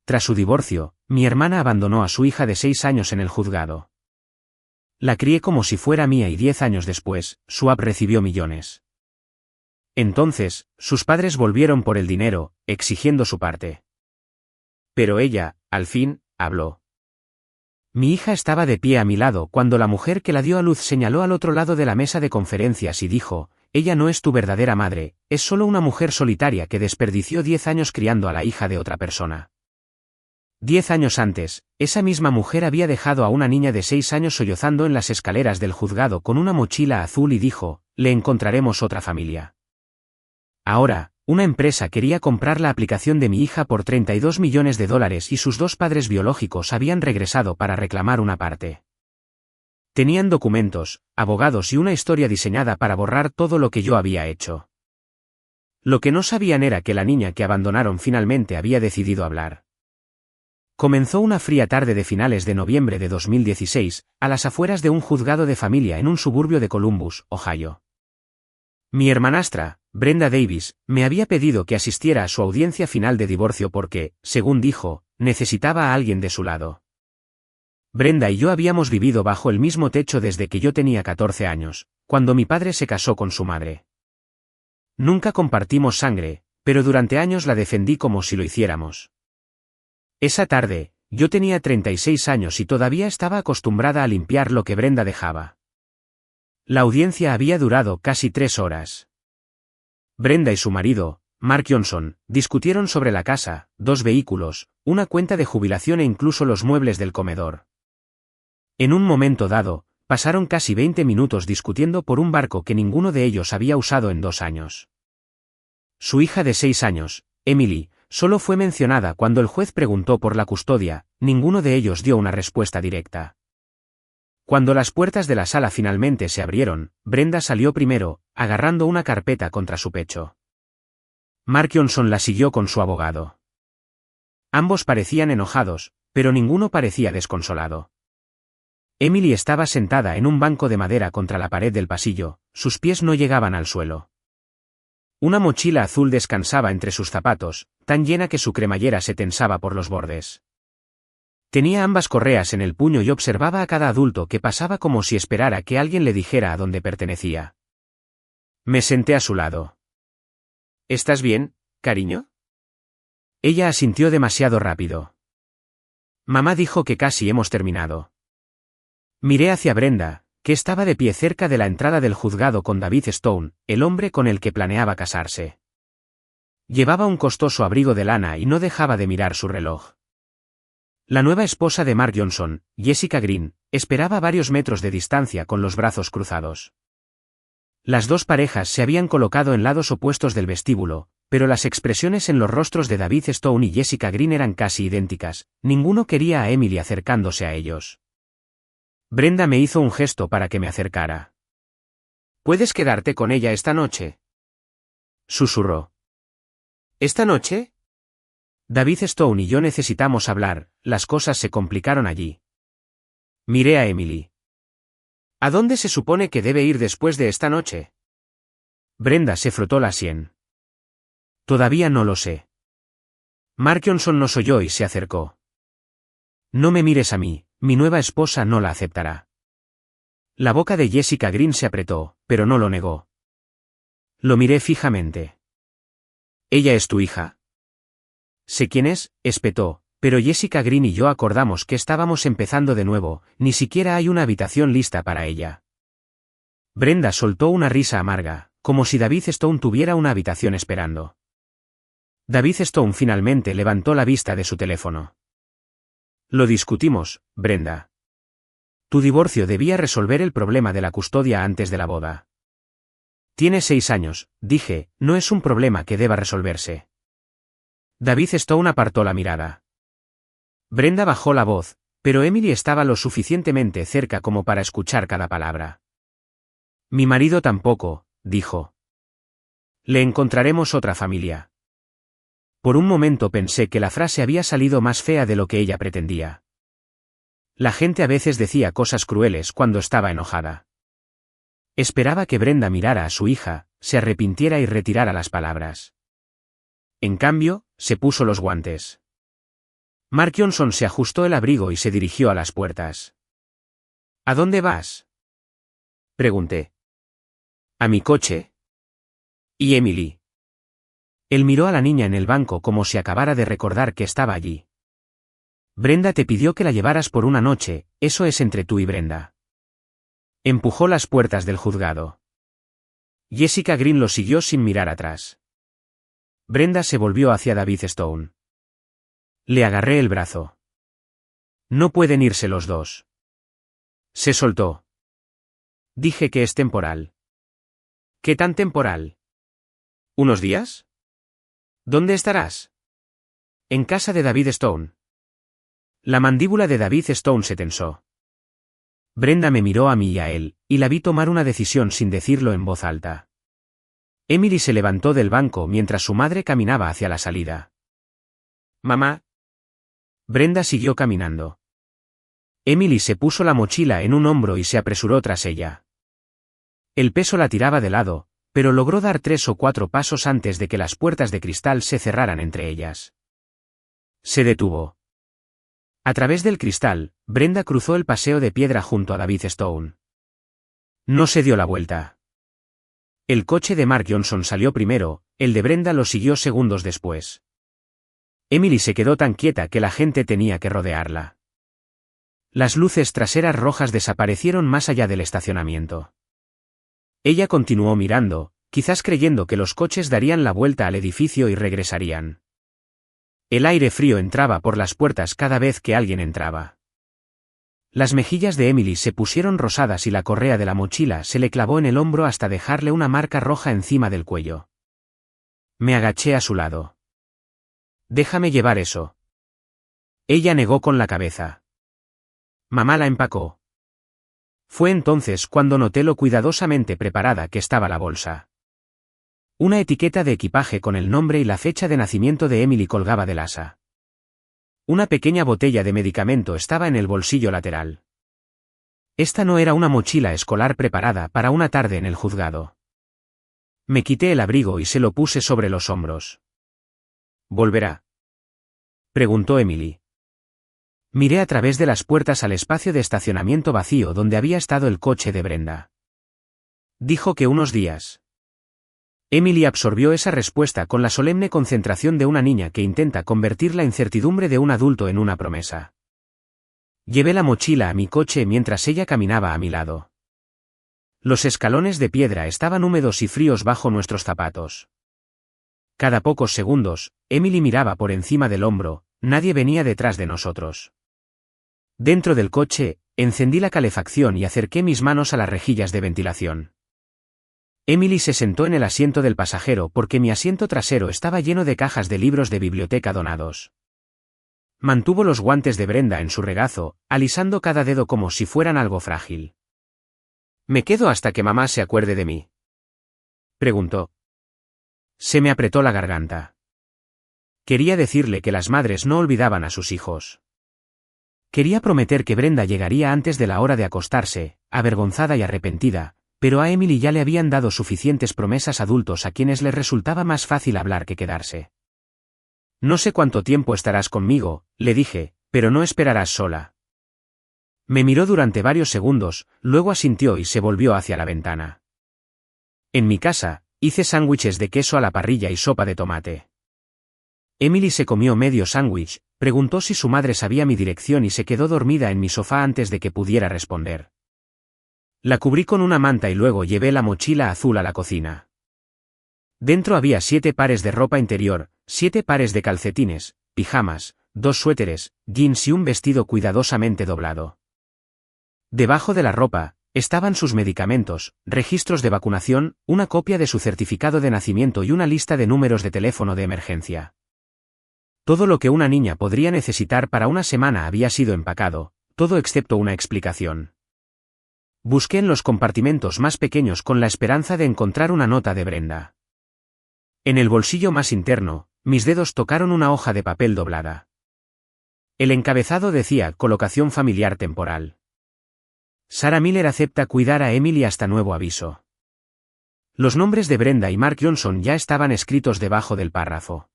tras su divorcio, mi hermana abandonó a su hija de 6 años en el juzgado. La crié como si fuera mía y 10 años después, Schwab recibió millones. Entonces, sus padres volvieron por el dinero, exigiendo su parte. Pero ella, al fin, habló. Mi hija estaba de pie a mi lado cuando la mujer que la dio a luz señaló al otro lado de la mesa de conferencias y dijo, ella no es tu verdadera madre, es solo una mujer solitaria que desperdició 10 años criando a la hija de otra persona. 10 años antes, esa misma mujer había dejado a una niña de 6 años sollozando en las escaleras del juzgado con una mochila azul y dijo, le encontraremos otra familia. Ahora, una empresa quería comprar la aplicación de mi hija por $32 millones y sus 2 padres biológicos habían regresado para reclamar una parte. Tenían documentos, abogados y una historia diseñada para borrar todo lo que yo había hecho. Lo que no sabían era que la niña que abandonaron finalmente había decidido hablar. Comenzó una fría tarde de finales de noviembre de 2016, a las afueras de un juzgado de familia en un suburbio de Columbus, Ohio. Mi hermanastra, Brenda Davis, me había pedido que asistiera a su audiencia final de divorcio porque, según dijo, necesitaba a alguien de su lado. Brenda y yo habíamos vivido bajo el mismo techo desde que yo tenía 14 años, cuando mi padre se casó con su madre. Nunca compartimos sangre, pero durante años la defendí como si lo hiciéramos. Esa tarde, yo tenía 36 años y todavía estaba acostumbrada a limpiar lo que Brenda dejaba. La audiencia había durado casi 3 horas. Brenda y su marido, Mark Johnson, discutieron sobre la casa, 2 vehículos, una cuenta de jubilación e incluso los muebles del comedor. En un momento dado, pasaron casi 20 minutos discutiendo por un barco que ninguno de ellos había usado en 2 años. Su hija de 6 años, Emily, solo fue mencionada cuando el juez preguntó por la custodia, ninguno de ellos dio una respuesta directa. Cuando las puertas de la sala finalmente se abrieron, Brenda salió primero, agarrando una carpeta contra su pecho. Mark Johnson la siguió con su abogado. Ambos parecían enojados, pero ninguno parecía desconsolado. Emily estaba sentada en un banco de madera contra la pared del pasillo, sus pies no llegaban al suelo. Una mochila azul descansaba entre sus zapatos, tan llena que su cremallera se tensaba por los bordes. Tenía ambas correas en el puño y observaba a cada adulto que pasaba como si esperara que alguien le dijera a dónde pertenecía. Me senté a su lado. ¿Estás bien, cariño? Ella asintió demasiado rápido. Mamá dijo que casi hemos terminado. Miré hacia Brenda, que estaba de pie cerca de la entrada del juzgado con David Stone, el hombre con el que planeaba casarse. Llevaba un costoso abrigo de lana y no dejaba de mirar su reloj. La nueva esposa de Mark Johnson, Jessica Green, esperaba a varios metros de distancia con los brazos cruzados. Las 2 parejas se habían colocado en lados opuestos del vestíbulo, pero las expresiones en los rostros de David Stone y Jessica Green eran casi idénticas, ninguno quería a Emily acercándose a ellos. Brenda me hizo un gesto para que me acercara. ¿Puedes quedarte con ella esta noche?, susurró. ¿Esta noche? David Stone y yo necesitamos hablar, las cosas se complicaron allí. Miré a Emily. ¿A dónde se supone que debe ir después de esta noche? Brenda se frotó la sien. Todavía no lo sé. Mark Johnson nos oyó y se acercó. No me mires a mí, mi nueva esposa no la aceptará. La boca de Jessica Green se apretó, pero no lo negó. Lo miré fijamente. ¿Ella es tu hija? Sé quién es, espetó, pero Jessica Green y yo acordamos que estábamos empezando de nuevo, ni siquiera hay una habitación lista para ella. Brenda soltó una risa amarga, como si David Stone tuviera una habitación esperando. David Stone finalmente levantó la vista de su teléfono. Lo discutimos, Brenda. Tu divorcio debía resolver el problema de la custodia antes de la boda. Tienes 6 años, dije, no es un problema que deba resolverse. David Stone apartó la mirada. Brenda bajó la voz, pero Emily estaba lo suficientemente cerca como para escuchar cada palabra. Mi marido tampoco, dijo. Le encontraremos otra familia. Por un momento pensé que la frase había salido más fea de lo que ella pretendía. La gente a veces decía cosas crueles cuando estaba enojada. Esperaba que Brenda mirara a su hija, se arrepintiera y retirara las palabras. En cambio, se puso los guantes. Mark Johnson se ajustó el abrigo y se dirigió a las puertas. ¿A dónde vas? Pregunté. A mi coche. ¿Y Emily? Él miró a la niña en el banco como si acabara de recordar que estaba allí. Brenda te pidió que la llevaras por una noche, eso es entre tú y Brenda. Empujó las puertas del juzgado. Jessica Green lo siguió sin mirar atrás. Brenda se volvió hacia David Stone. Le agarré el brazo. No pueden irse los dos. Se soltó. Dije que es temporal. ¿Qué tan temporal? ¿Unos días? ¿Dónde estarás? En casa de David Stone. La mandíbula de David Stone se tensó. Brenda me miró a mí y a él, y la vi tomar una decisión sin decirlo en voz alta. Emily se levantó del banco mientras su madre caminaba hacia la salida. Mamá. Brenda siguió caminando. Emily se puso la mochila en un hombro y se apresuró tras ella. El peso la tiraba de lado, pero logró dar 3 o 4 pasos antes de que las puertas de cristal se cerraran entre ellas. Se detuvo. A través del cristal, Brenda cruzó el paseo de piedra junto a David Stone. No se dio la vuelta. El coche de Mark Johnson salió primero, el de Brenda lo siguió segundos después. Emily se quedó tan quieta que la gente tenía que rodearla. Las luces traseras rojas desaparecieron más allá del estacionamiento. Ella continuó mirando, quizás creyendo que los coches darían la vuelta al edificio y regresarían. El aire frío entraba por las puertas cada vez que alguien entraba. Las mejillas de Emily se pusieron rosadas y la correa de la mochila se le clavó en el hombro hasta dejarle una marca roja encima del cuello. Me agaché a su lado. Déjame llevar eso. Ella negó con la cabeza. Mamá la empacó. Fue entonces cuando noté lo cuidadosamente preparada que estaba la bolsa. Una etiqueta de equipaje con el nombre y la fecha de nacimiento de Emily colgaba del asa. Una pequeña botella de medicamento estaba en el bolsillo lateral. Esta no era una mochila escolar preparada para una tarde en el juzgado. Me quité el abrigo y se lo puse sobre los hombros. ¿Volverá?, preguntó Emily. Miré a través de las puertas al espacio de estacionamiento vacío donde había estado el coche de Brenda. Dijo que unos días. Emily absorbió esa respuesta con la solemne concentración de una niña que intenta convertir la incertidumbre de un adulto en una promesa. Llevé la mochila a mi coche mientras ella caminaba a mi lado. Los escalones de piedra estaban húmedos y fríos bajo nuestros zapatos. Cada pocos segundos, Emily miraba por encima del hombro, nadie venía detrás de nosotros. Dentro del coche, encendí la calefacción y acerqué mis manos a las rejillas de ventilación. Emily se sentó en el asiento del pasajero porque mi asiento trasero estaba lleno de cajas de libros de biblioteca donados. Mantuvo los guantes de Brenda en su regazo, alisando cada dedo como si fueran algo frágil. ¿Me quedo hasta que mamá se acuerde de mí?, preguntó. Se me apretó la garganta. Quería decirle que las madres no olvidaban a sus hijos. Quería prometer que Brenda llegaría antes de la hora de acostarse, avergonzada y arrepentida, pero a Emily ya le habían dado suficientes promesas adultos a quienes les resultaba más fácil hablar que quedarse. No sé cuánto tiempo estarás conmigo, le dije, pero no esperarás sola. Me miró durante varios segundos, luego asintió y se volvió hacia la ventana. En mi casa, hice sándwiches de queso a la parrilla y sopa de tomate. Emily se comió medio sándwich, preguntó si su madre sabía mi dirección y se quedó dormida en mi sofá antes de que pudiera responder. La cubrí con una manta y luego llevé la mochila azul a la cocina. Dentro había 7 pares de ropa interior, 7 pares de calcetines, pijamas, 2 suéteres, jeans y un vestido cuidadosamente doblado. Debajo de la ropa, estaban sus medicamentos, registros de vacunación, una copia de su certificado de nacimiento y una lista de números de teléfono de emergencia. Todo lo que una niña podría necesitar para una semana había sido empacado, todo excepto una explicación. Busqué en los compartimentos más pequeños con la esperanza de encontrar una nota de Brenda. En el bolsillo más interno, mis dedos tocaron una hoja de papel doblada. El encabezado decía colocación familiar temporal. Sarah Miller acepta cuidar a Emily hasta nuevo aviso. Los nombres de Brenda y Mark Johnson ya estaban escritos debajo del párrafo.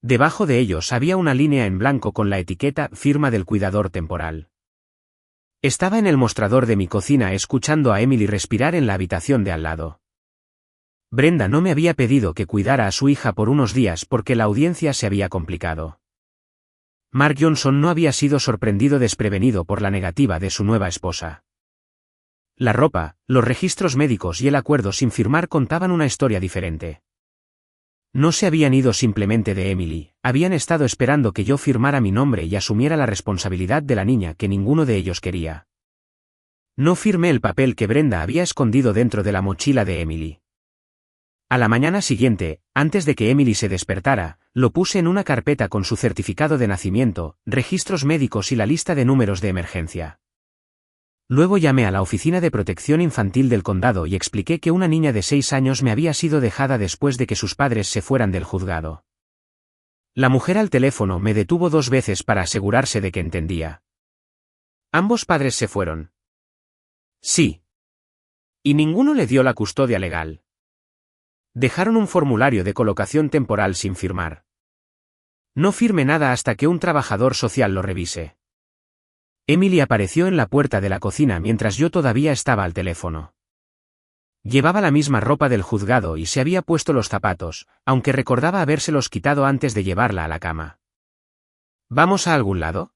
Debajo de ellos había una línea en blanco con la etiqueta firma del cuidador temporal. Estaba en el mostrador de mi cocina escuchando a Emily respirar en la habitación de al lado. Brenda no me había pedido que cuidara a su hija por unos días porque la audiencia se había complicado. Mark Johnson no había sido sorprendido desprevenido por la negativa de su nueva esposa. La ropa, los registros médicos y el acuerdo sin firmar contaban una historia diferente. No se habían ido simplemente de Emily, habían estado esperando que yo firmara mi nombre y asumiera la responsabilidad de la niña que ninguno de ellos quería. No firmé el papel que Brenda había escondido dentro de la mochila de Emily. A la mañana siguiente, antes de que Emily se despertara, lo puse en una carpeta con su certificado de nacimiento, registros médicos y la lista de números de emergencia. Luego llamé a la Oficina de Protección Infantil del condado y expliqué que una niña de 6 años me había sido dejada después de que sus padres se fueran del juzgado. La mujer al teléfono me detuvo 2 veces para asegurarse de que entendía. ¿Ambos padres se fueron? Sí. ¿Y ninguno le dio la custodia legal? Dejaron un formulario de colocación temporal sin firmar. No firme nada hasta que un trabajador social lo revise. Emily apareció en la puerta de la cocina mientras yo todavía estaba al teléfono. Llevaba la misma ropa del juzgado y se había puesto los zapatos, aunque recordaba habérselos quitado antes de llevarla a la cama. ¿Vamos a algún lado?,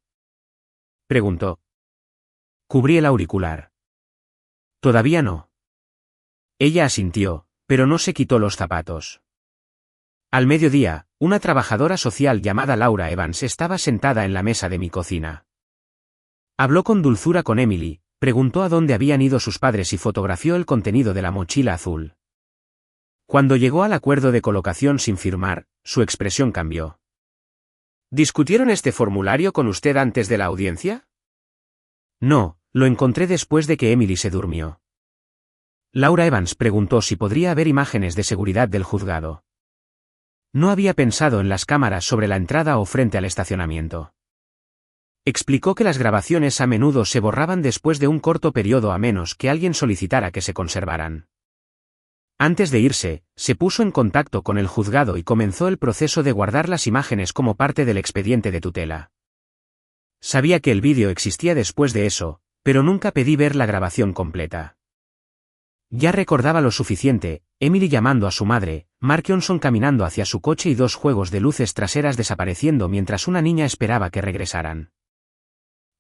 preguntó. Cubrí el auricular. Todavía no. Ella asintió, pero no se quitó los zapatos. Al mediodía, una trabajadora social llamada Laura Evans estaba sentada en la mesa de mi cocina. Habló con dulzura con Emily, preguntó a dónde habían ido sus padres y fotografió el contenido de la mochila azul. Cuando llegó al acuerdo de colocación sin firmar, su expresión cambió. ¿Discutieron este formulario con usted antes de la audiencia? No, lo encontré después de que Emily se durmió. Laura Evans preguntó si podría haber imágenes de seguridad del juzgado. No había pensado en las cámaras sobre la entrada o frente al estacionamiento. Explicó que las grabaciones a menudo se borraban después de un corto periodo a menos que alguien solicitara que se conservaran. Antes de irse, se puso en contacto con el juzgado y comenzó el proceso de guardar las imágenes como parte del expediente de tutela. Sabía que el vídeo existía después de eso, pero nunca pedí ver la grabación completa. Ya recordaba lo suficiente, Emily llamando a su madre, Mark Johnson caminando hacia su coche y 2 juegos de luces traseras desapareciendo mientras una niña esperaba que regresaran.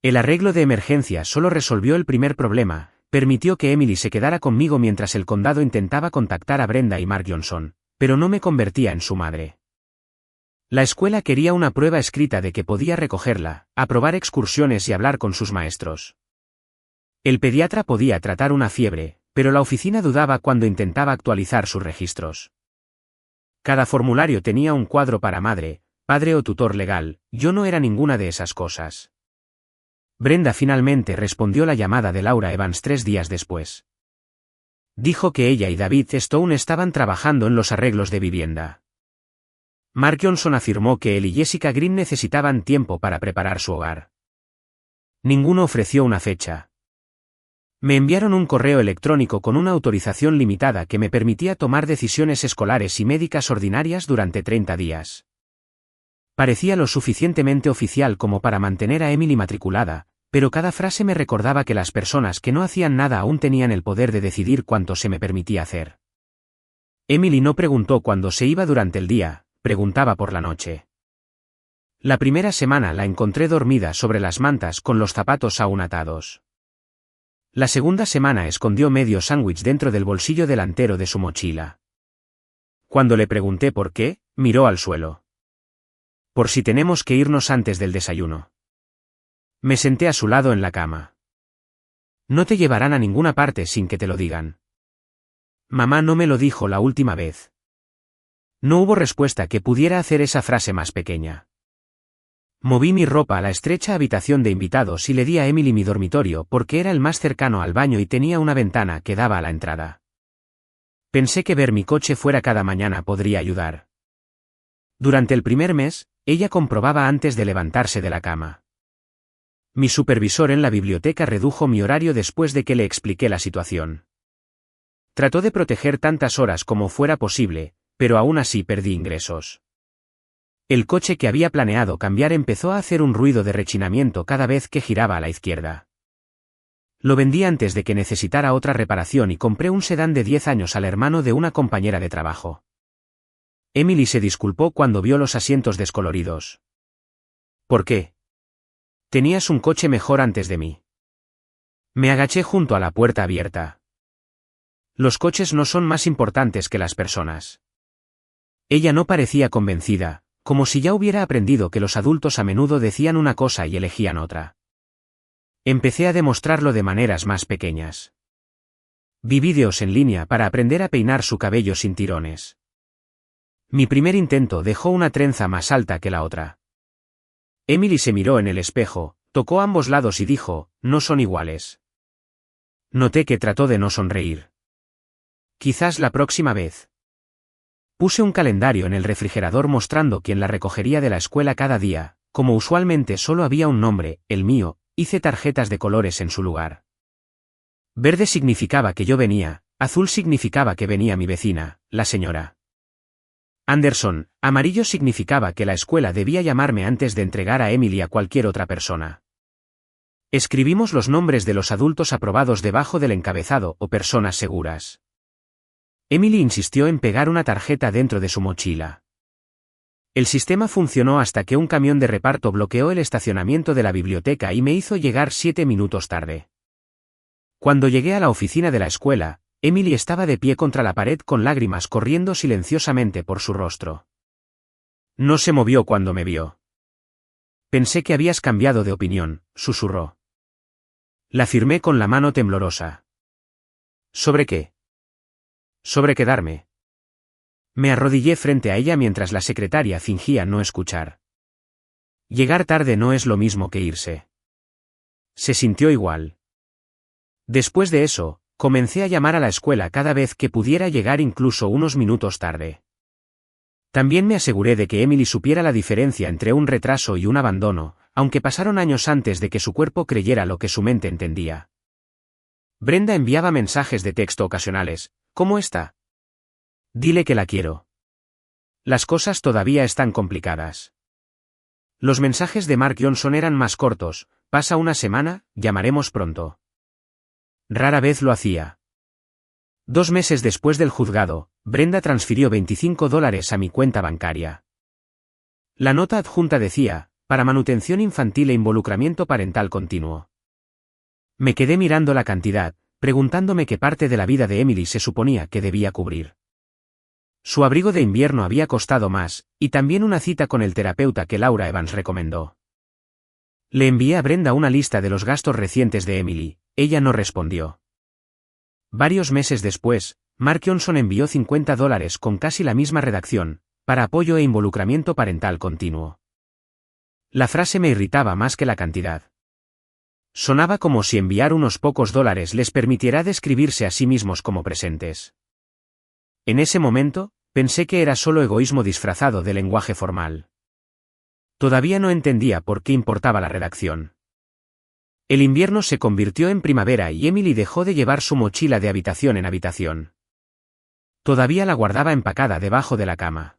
El arreglo de emergencia solo resolvió el primer problema, permitió que Emily se quedara conmigo mientras el condado intentaba contactar a Brenda y Mark Johnson, pero no me convertía en su madre. La escuela quería una prueba escrita de que podía recogerla, aprobar excursiones y hablar con sus maestros. El pediatra podía tratar una fiebre, pero la oficina dudaba cuando intentaba actualizar sus registros. Cada formulario tenía un cuadro para madre, padre o tutor legal, yo no era ninguna de esas cosas. Brenda finalmente respondió la llamada de Laura Evans 3 días después. Dijo que ella y David Stone estaban trabajando en los arreglos de vivienda. Mark Johnson afirmó que él y Jessica Green necesitaban tiempo para preparar su hogar. Ninguno ofreció una fecha. Me enviaron un correo electrónico con una autorización limitada que me permitía tomar decisiones escolares y médicas ordinarias durante 30 días. Parecía lo suficientemente oficial como para mantener a Emily matriculada, pero cada frase me recordaba que las personas que no hacían nada aún tenían el poder de decidir cuánto se me permitía hacer. Emily no preguntó cuándo se iba durante el día, preguntaba por la noche. La primera semana la encontré dormida sobre las mantas con los zapatos aún atados. La segunda semana escondió medio sándwich dentro del bolsillo delantero de su mochila. Cuando le pregunté por qué, miró al suelo. Por si tenemos que irnos antes del desayuno. Me senté a su lado en la cama. No te llevarán a ninguna parte sin que te lo digan. Mamá no me lo dijo la última vez. No hubo respuesta que pudiera hacer esa frase más pequeña. Moví mi ropa a la estrecha habitación de invitados y le di a Emily mi dormitorio porque era el más cercano al baño y tenía una ventana que daba a la entrada. Pensé que ver mi coche fuera cada mañana podría ayudar. Durante el primer mes, ella comprobaba antes de levantarse de la cama. Mi supervisor en la biblioteca redujo mi horario después de que le expliqué la situación. Trató de proteger tantas horas como fuera posible, pero aún así perdí ingresos. El coche que había planeado cambiar empezó a hacer un ruido de rechinamiento cada vez que giraba a la izquierda. Lo vendí antes de que necesitara otra reparación y compré un sedán de 10 años al hermano de una compañera de trabajo. Emily se disculpó cuando vio los asientos descoloridos. ¿Por qué? Tenías un coche mejor antes de mí. Me agaché junto a la puerta abierta. Los coches no son más importantes que las personas. Ella no parecía convencida, como si ya hubiera aprendido que los adultos a menudo decían una cosa y elegían otra. Empecé a demostrarlo de maneras más pequeñas. Vi vídeos en línea para aprender a peinar su cabello sin tirones. Mi primer intento dejó una trenza más alta que la otra. Emily se miró en el espejo, tocó ambos lados y dijo, no son iguales. Noté que trató de no sonreír. Quizás la próxima vez. Puse un calendario en el refrigerador mostrando quién la recogería de la escuela cada día, como usualmente solo había un nombre, el mío, hice tarjetas de colores en su lugar. Verde significaba que yo venía, azul significaba que venía mi vecina, la señora Anderson, amarillo significaba que la escuela debía llamarme antes de entregar a Emily a cualquier otra persona. Escribimos los nombres de los adultos aprobados debajo del encabezado o personas seguras. Emily insistió en pegar una tarjeta dentro de su mochila. El sistema funcionó hasta que un camión de reparto bloqueó el estacionamiento de la biblioteca y me hizo llegar 7 minutos tarde. Cuando llegué a la oficina de la escuela, Emily estaba de pie contra la pared con lágrimas corriendo silenciosamente por su rostro. No se movió cuando me vio. Pensé que habías cambiado de opinión, susurró. La firmé con la mano temblorosa. ¿Sobre qué? Sobre quedarme. Me arrodillé frente a ella mientras la secretaria fingía no escuchar. Llegar tarde no es lo mismo que irse. Se sintió igual. Después de eso, comencé a llamar a la escuela cada vez que pudiera llegar incluso unos minutos tarde. También me aseguré de que Emily supiera la diferencia entre un retraso y un abandono, aunque pasaron años antes de que su cuerpo creyera lo que su mente entendía. Brenda enviaba mensajes de texto ocasionales. ¿Cómo está? Dile que la quiero. Las cosas todavía están complicadas. Los mensajes de Mark Johnson eran más cortos. Pasa una semana, llamaremos pronto. Rara vez lo hacía. 2 meses después del juzgado, Brenda transfirió $25 a mi cuenta bancaria. La nota adjunta decía, para manutención infantil e involucramiento parental continuo. Me quedé mirando la cantidad, preguntándome qué parte de la vida de Emily se suponía que debía cubrir. Su abrigo de invierno había costado más, y también una cita con el terapeuta que Laura Evans recomendó. Le envié a Brenda una lista de los gastos recientes de Emily. Ella no respondió. Varios meses después, Mark Johnson envió $50 con casi la misma redacción, para apoyo e involucramiento parental continuo. La frase me irritaba más que la cantidad. Sonaba como si enviar unos pocos dólares les permitiera describirse a sí mismos como presentes. En ese momento, pensé que era solo egoísmo disfrazado de lenguaje formal. Todavía no entendía por qué importaba la redacción. El invierno se convirtió en primavera y Emily dejó de llevar su mochila de habitación en habitación. Todavía la guardaba empacada debajo de la cama.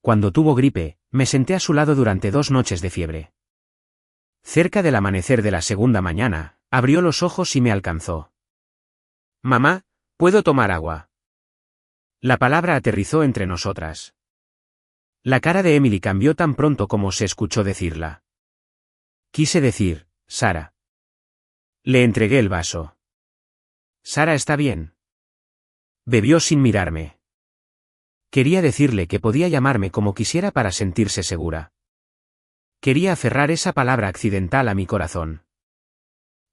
Cuando tuvo gripe, me senté a su lado durante 2 noches de fiebre. Cerca del amanecer de la segunda mañana, abrió los ojos y me alcanzó. Mamá, ¿puedo tomar agua? La palabra aterrizó entre nosotras. La cara de Emily cambió tan pronto como se escuchó decirla. Quise decir, Sara. Le entregué el vaso. Sara está bien. Bebió sin mirarme. Quería decirle que podía llamarme como quisiera para sentirse segura. Quería aferrar esa palabra accidental a mi corazón.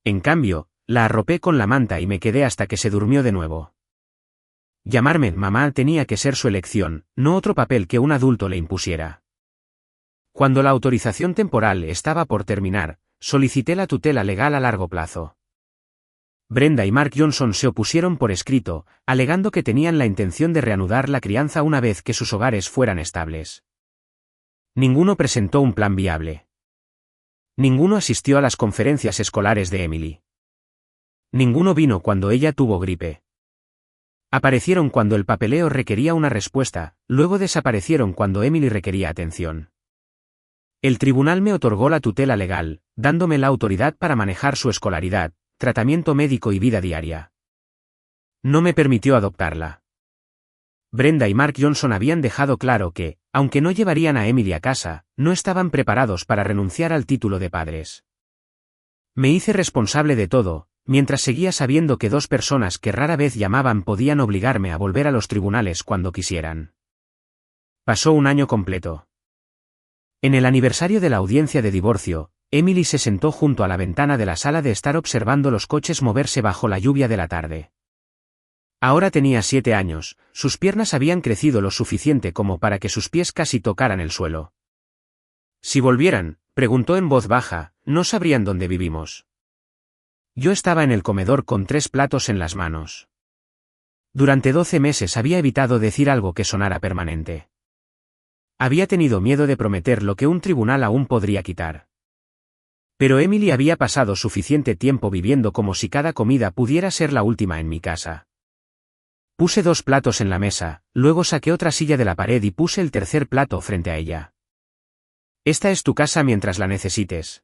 En cambio, la arropé con la manta y me quedé hasta que se durmió de nuevo. Llamarme mamá tenía que ser su elección, no otro papel que un adulto le impusiera. Cuando la autorización temporal estaba por terminar, solicité la tutela legal a largo plazo. Brenda y Mark Johnson se opusieron por escrito, alegando que tenían la intención de reanudar la crianza una vez que sus hogares fueran estables. Ninguno presentó un plan viable. Ninguno asistió a las conferencias escolares de Emily. Ninguno vino cuando ella tuvo gripe. Aparecieron cuando el papeleo requería una respuesta, luego desaparecieron cuando Emily requería atención. El tribunal me otorgó la tutela legal, dándome la autoridad para manejar su escolaridad, tratamiento médico y vida diaria. No me permitió adoptarla. Brenda y Mark Johnson habían dejado claro que, aunque no llevarían a Emily a casa, no estaban preparados para renunciar al título de padres. Me hice responsable de todo, mientras seguía sabiendo que dos personas que rara vez llamaban podían obligarme a volver a los tribunales cuando quisieran. Pasó un año completo. En el aniversario de la audiencia de divorcio, Emily se sentó junto a la ventana de la sala de estar observando los coches moverse bajo la lluvia de la tarde. Ahora tenía 7 años, sus piernas habían crecido lo suficiente como para que sus pies casi tocaran el suelo. Si volvieran, preguntó en voz baja, no sabrían dónde vivimos. Yo estaba en el comedor con 3 platos en las manos. Durante 12 meses había evitado decir algo que sonara permanente. Había tenido miedo de prometer lo que un tribunal aún podría quitar. Pero Emily había pasado suficiente tiempo viviendo como si cada comida pudiera ser la última en mi casa. Puse 2 platos en la mesa, luego saqué otra silla de la pared y puse el tercer plato frente a ella. Esta es tu casa mientras la necesites.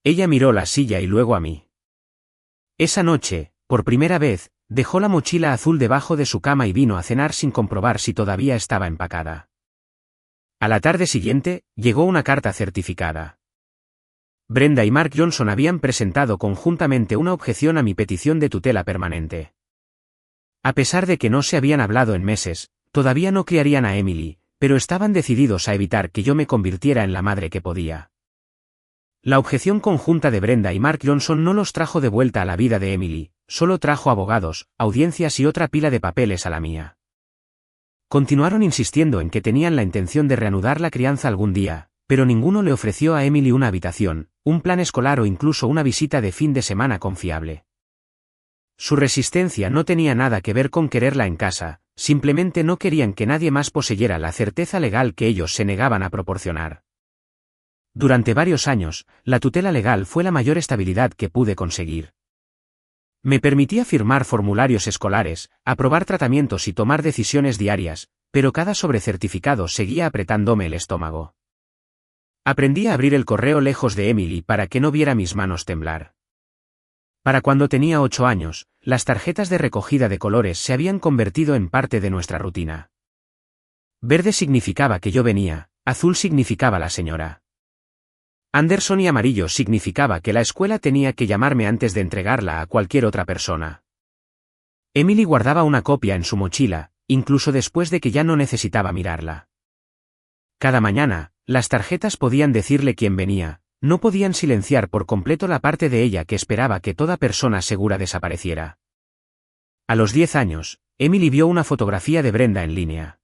Ella miró la silla y luego a mí. Esa noche, por primera vez, dejó la mochila azul debajo de su cama y vino a cenar sin comprobar si todavía estaba empacada. A la tarde siguiente, llegó una carta certificada. Brenda y Mark Johnson habían presentado conjuntamente una objeción a mi petición de tutela permanente. A pesar de que no se habían hablado en meses, todavía no criarían a Emily, pero estaban decididos a evitar que yo me convirtiera en la madre que podía. La objeción conjunta de Brenda y Mark Johnson no los trajo de vuelta a la vida de Emily, solo trajo abogados, audiencias y otra pila de papeles a la mía. Continuaron insistiendo en que tenían la intención de reanudar la crianza algún día, pero ninguno le ofreció a Emily una habitación, un plan escolar o incluso una visita de fin de semana confiable. Su resistencia no tenía nada que ver con quererla en casa, simplemente no querían que nadie más poseyera la certeza legal que ellos se negaban a proporcionar. Durante varios años, la tutela legal fue la mayor estabilidad que pude conseguir. Me permitía firmar formularios escolares, aprobar tratamientos y tomar decisiones diarias, pero cada sobrecertificado seguía apretándome el estómago. Aprendí a abrir el correo lejos de Emily para que no viera mis manos temblar. Para cuando tenía 8 años, las tarjetas de recogida de colores se habían convertido en parte de nuestra rutina. Verde significaba que yo venía, azul significaba la señora Anderson y amarillo significaba que la escuela tenía que llamarme antes de entregarla a cualquier otra persona. Emily guardaba una copia en su mochila, incluso después de que ya no necesitaba mirarla. Cada mañana, las tarjetas podían decirle quién venía, no podían silenciar por completo la parte de ella que esperaba que toda persona segura desapareciera. A los 10 años, Emily vio una fotografía de Brenda en línea.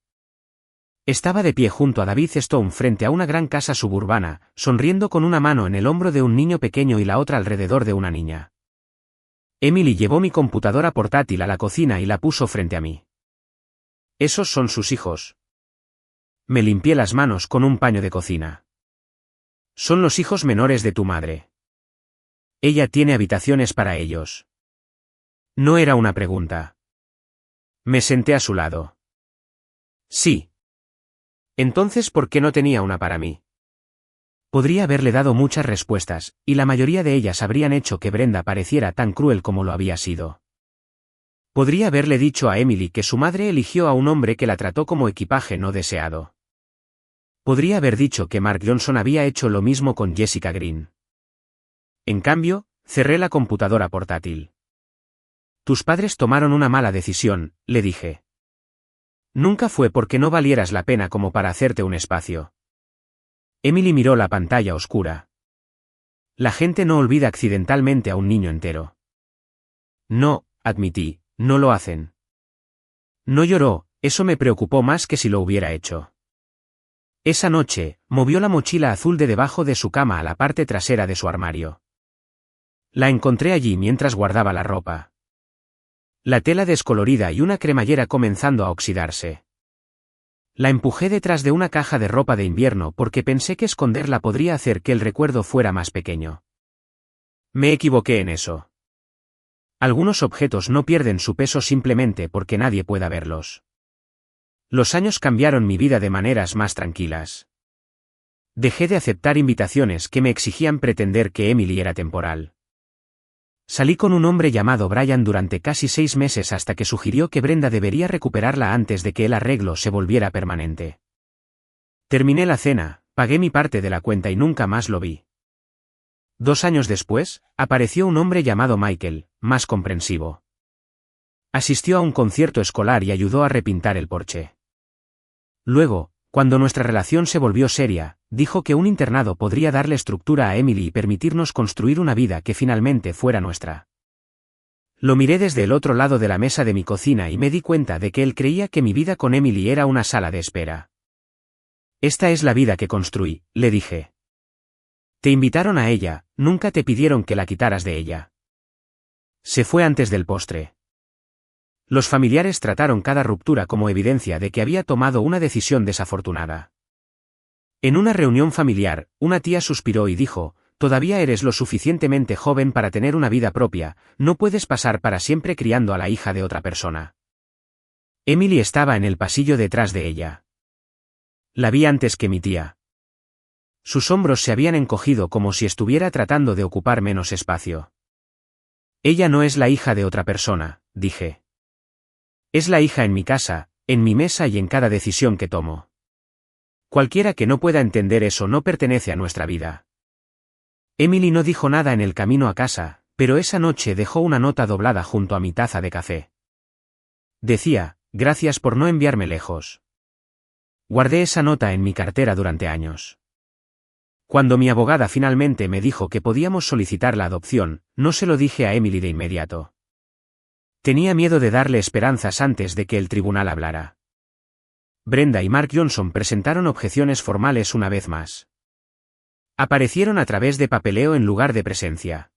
Estaba de pie junto a David Stone frente a una gran casa suburbana, sonriendo con una mano en el hombro de un niño pequeño y la otra alrededor de una niña. Emily llevó mi computadora portátil a la cocina y la puso frente a mí. ¿Esos son sus hijos? Me limpié las manos con un paño de cocina. Son los hijos menores de tu madre. Ella tiene habitaciones para ellos. No era una pregunta. Me senté a su lado. Sí. Entonces, ¿por qué no tenía una para mí? Podría haberle dado muchas respuestas, y la mayoría de ellas habrían hecho que Brenda pareciera tan cruel como lo había sido. Podría haberle dicho a Emily que su madre eligió a un hombre que la trató como equipaje no deseado. Podría haber dicho que Mark Johnson había hecho lo mismo con Jessica Green. En cambio, cerré la computadora portátil. Tus padres tomaron una mala decisión, le dije. Nunca fue porque no valieras la pena como para hacerte un espacio. Emily miró la pantalla oscura. La gente no olvida accidentalmente a un niño entero. No, admití, no lo hacen. No lloró, eso me preocupó más que si lo hubiera hecho. Esa noche, movió la mochila azul de debajo de su cama a la parte trasera de su armario. La encontré allí mientras guardaba la ropa. La tela descolorida y una cremallera comenzando a oxidarse. La empujé detrás de una caja de ropa de invierno porque pensé que esconderla podría hacer que el recuerdo fuera más pequeño. Me equivoqué en eso. Algunos objetos no pierden su peso simplemente porque nadie pueda verlos. Los años cambiaron mi vida de maneras más tranquilas. Dejé de aceptar invitaciones que me exigían pretender que Emily era temporal. Salí con un hombre llamado Brian durante casi 6 meses hasta que sugirió que Brenda debería recuperarla antes de que el arreglo se volviera permanente. Terminé la cena, pagué mi parte de la cuenta y nunca más lo vi. 2 años después, apareció un hombre llamado Michael, más comprensivo. Asistió a un concierto escolar y ayudó a repintar el porche. Luego, cuando nuestra relación se volvió seria, dijo que un internado podría darle estructura a Emily y permitirnos construir una vida que finalmente fuera nuestra. Lo miré desde el otro lado de la mesa de mi cocina y me di cuenta de que él creía que mi vida con Emily era una sala de espera. Esta es la vida que construí, le dije. Te invitaron a ella, nunca te pidieron que la quitaras de ella. Se fue antes del postre. Los familiares trataron cada ruptura como evidencia de que había tomado una decisión desafortunada. En una reunión familiar, una tía suspiró y dijo, «Todavía eres lo suficientemente joven para tener una vida propia, no puedes pasar para siempre criando a la hija de otra persona». Emily estaba en el pasillo detrás de ella. La vi antes que mi tía. Sus hombros se habían encogido como si estuviera tratando de ocupar menos espacio. «Ella no es la hija de otra persona», dije. «Es la hija en mi casa, en mi mesa y en cada decisión que tomo. Cualquiera que no pueda entender eso no pertenece a nuestra vida». Emily no dijo nada en el camino a casa, pero esa noche dejó una nota doblada junto a mi taza de café. Decía, «Gracias por no enviarme lejos». Guardé esa nota en mi cartera durante años. Cuando mi abogada finalmente me dijo que podíamos solicitar la adopción, no se lo dije a Emily de inmediato. Tenía miedo de darle esperanzas antes de que el tribunal hablara. Brenda y Mark Johnson presentaron objeciones formales una vez más. Aparecieron a través de papeleo en lugar de presencia.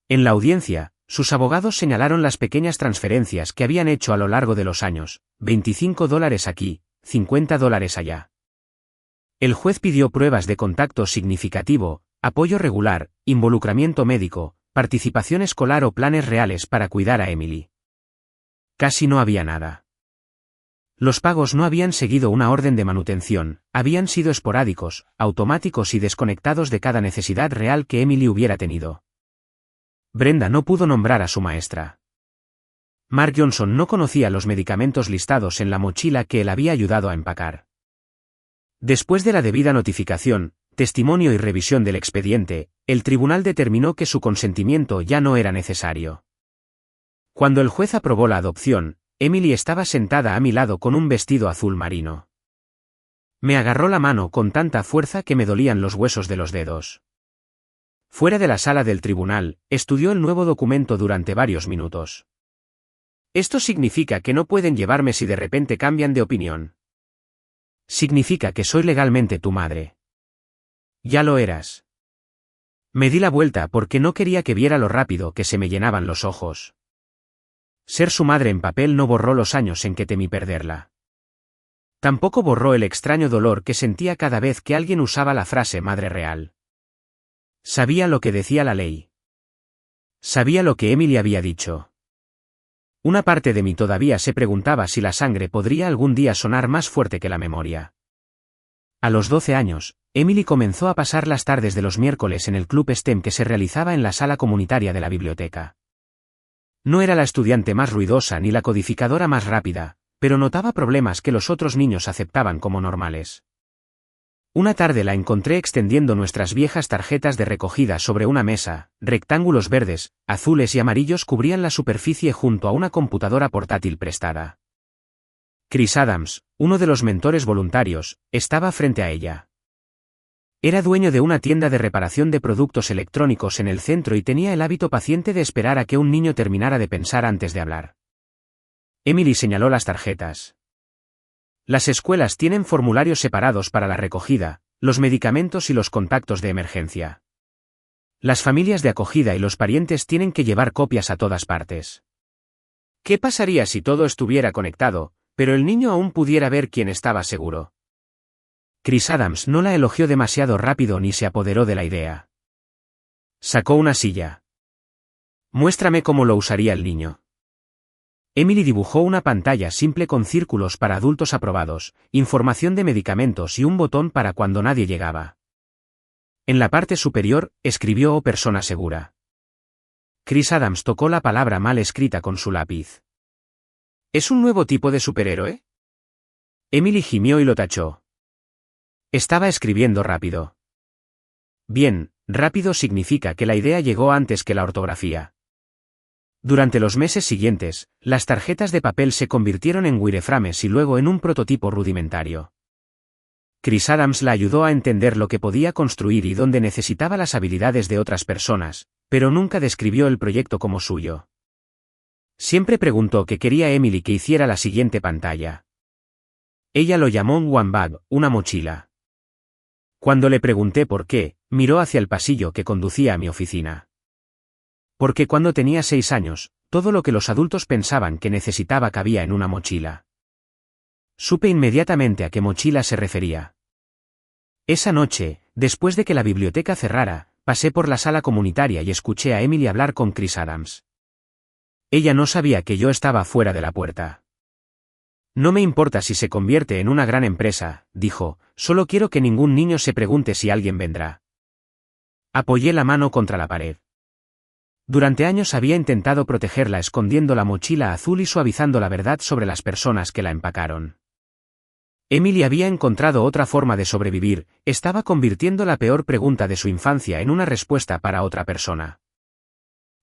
En la audiencia, sus abogados señalaron las pequeñas transferencias que habían hecho a lo largo de los años, $25 aquí, $50 allá. El juez pidió pruebas de contacto significativo, apoyo regular, involucramiento médico, participación escolar o planes reales para cuidar a Emily. Casi no había nada. Los pagos no habían seguido una orden de manutención, habían sido esporádicos, automáticos y desconectados de cada necesidad real que Emily hubiera tenido. Brenda no pudo nombrar a su maestra. Mark Johnson no conocía los medicamentos listados en la mochila que él había ayudado a empacar. Después de la debida notificación, testimonio y revisión del expediente, el tribunal determinó que su consentimiento ya no era necesario. Cuando el juez aprobó la adopción, Emily estaba sentada a mi lado con un vestido azul marino. Me agarró la mano con tanta fuerza que me dolían los huesos de los dedos. Fuera de la sala del tribunal, estudió el nuevo documento durante varios minutos. «Esto significa que no pueden llevarme si de repente cambian de opinión». «Significa que soy legalmente tu madre». «Ya lo eras». Me di la vuelta porque no quería que viera lo rápido que se me llenaban los ojos. Ser su madre en papel no borró los años en que temí perderla. Tampoco borró el extraño dolor que sentía cada vez que alguien usaba la frase madre real. Sabía lo que decía la ley. Sabía lo que Emily había dicho. Una parte de mí todavía se preguntaba si la sangre podría algún día sonar más fuerte que la memoria. A los 12 años, Emily comenzó a pasar las tardes de los miércoles en el club STEM que se realizaba en la sala comunitaria de la biblioteca. No era la estudiante más ruidosa ni la codificadora más rápida, pero notaba problemas que los otros niños aceptaban como normales. Una tarde la encontré extendiendo nuestras viejas tarjetas de recogida sobre una mesa, rectángulos verdes, azules y amarillos cubrían la superficie junto a una computadora portátil prestada. Chris Adams, uno de los mentores voluntarios, estaba frente a ella. Era dueño de una tienda de reparación de productos electrónicos en el centro y tenía el hábito paciente de esperar a que un niño terminara de pensar antes de hablar. Emily señaló las tarjetas. Las escuelas tienen formularios separados para la recogida, los medicamentos y los contactos de emergencia. Las familias de acogida y los parientes tienen que llevar copias a todas partes. ¿Qué pasaría si todo estuviera conectado, pero el niño aún pudiera ver quién estaba seguro? Chris Adams no la elogió demasiado rápido ni se apoderó de la idea. Sacó una silla. Muéstrame cómo lo usaría el niño. Emily dibujó una pantalla simple con círculos para adultos aprobados, información de medicamentos y un botón para cuando nadie llegaba. En la parte superior, escribió "Oh persona segura". Chris Adams tocó la palabra mal escrita con su lápiz. ¿Es un nuevo tipo de superhéroe? Emily gimió y lo tachó. Estaba escribiendo rápido. Bien, rápido significa que la idea llegó antes que la ortografía. Durante los meses siguientes, las tarjetas de papel se convirtieron en wireframes y luego en un prototipo rudimentario. Chris Adams la ayudó a entender lo que podía construir y dónde necesitaba las habilidades de otras personas, pero nunca describió el proyecto como suyo. Siempre preguntó qué quería Emily que hiciera la siguiente pantalla. Ella lo llamó un one bag, una mochila. Cuando le pregunté por qué, miró hacia el pasillo que conducía a mi oficina. Porque cuando tenía 6 años, todo lo que los adultos pensaban que necesitaba cabía en una mochila. Supe inmediatamente a qué mochila se refería. Esa noche, después de que la biblioteca cerrara, pasé por la sala comunitaria y escuché a Emily hablar con Chris Adams. Ella no sabía que yo estaba fuera de la puerta. No me importa si se convierte en una gran empresa, dijo, solo quiero que ningún niño se pregunte si alguien vendrá. Apoyé la mano contra la pared. Durante años había intentado protegerla escondiendo la mochila azul y suavizando la verdad sobre las personas que la empacaron. Emily había encontrado otra forma de sobrevivir, estaba convirtiendo la peor pregunta de su infancia en una respuesta para otra persona.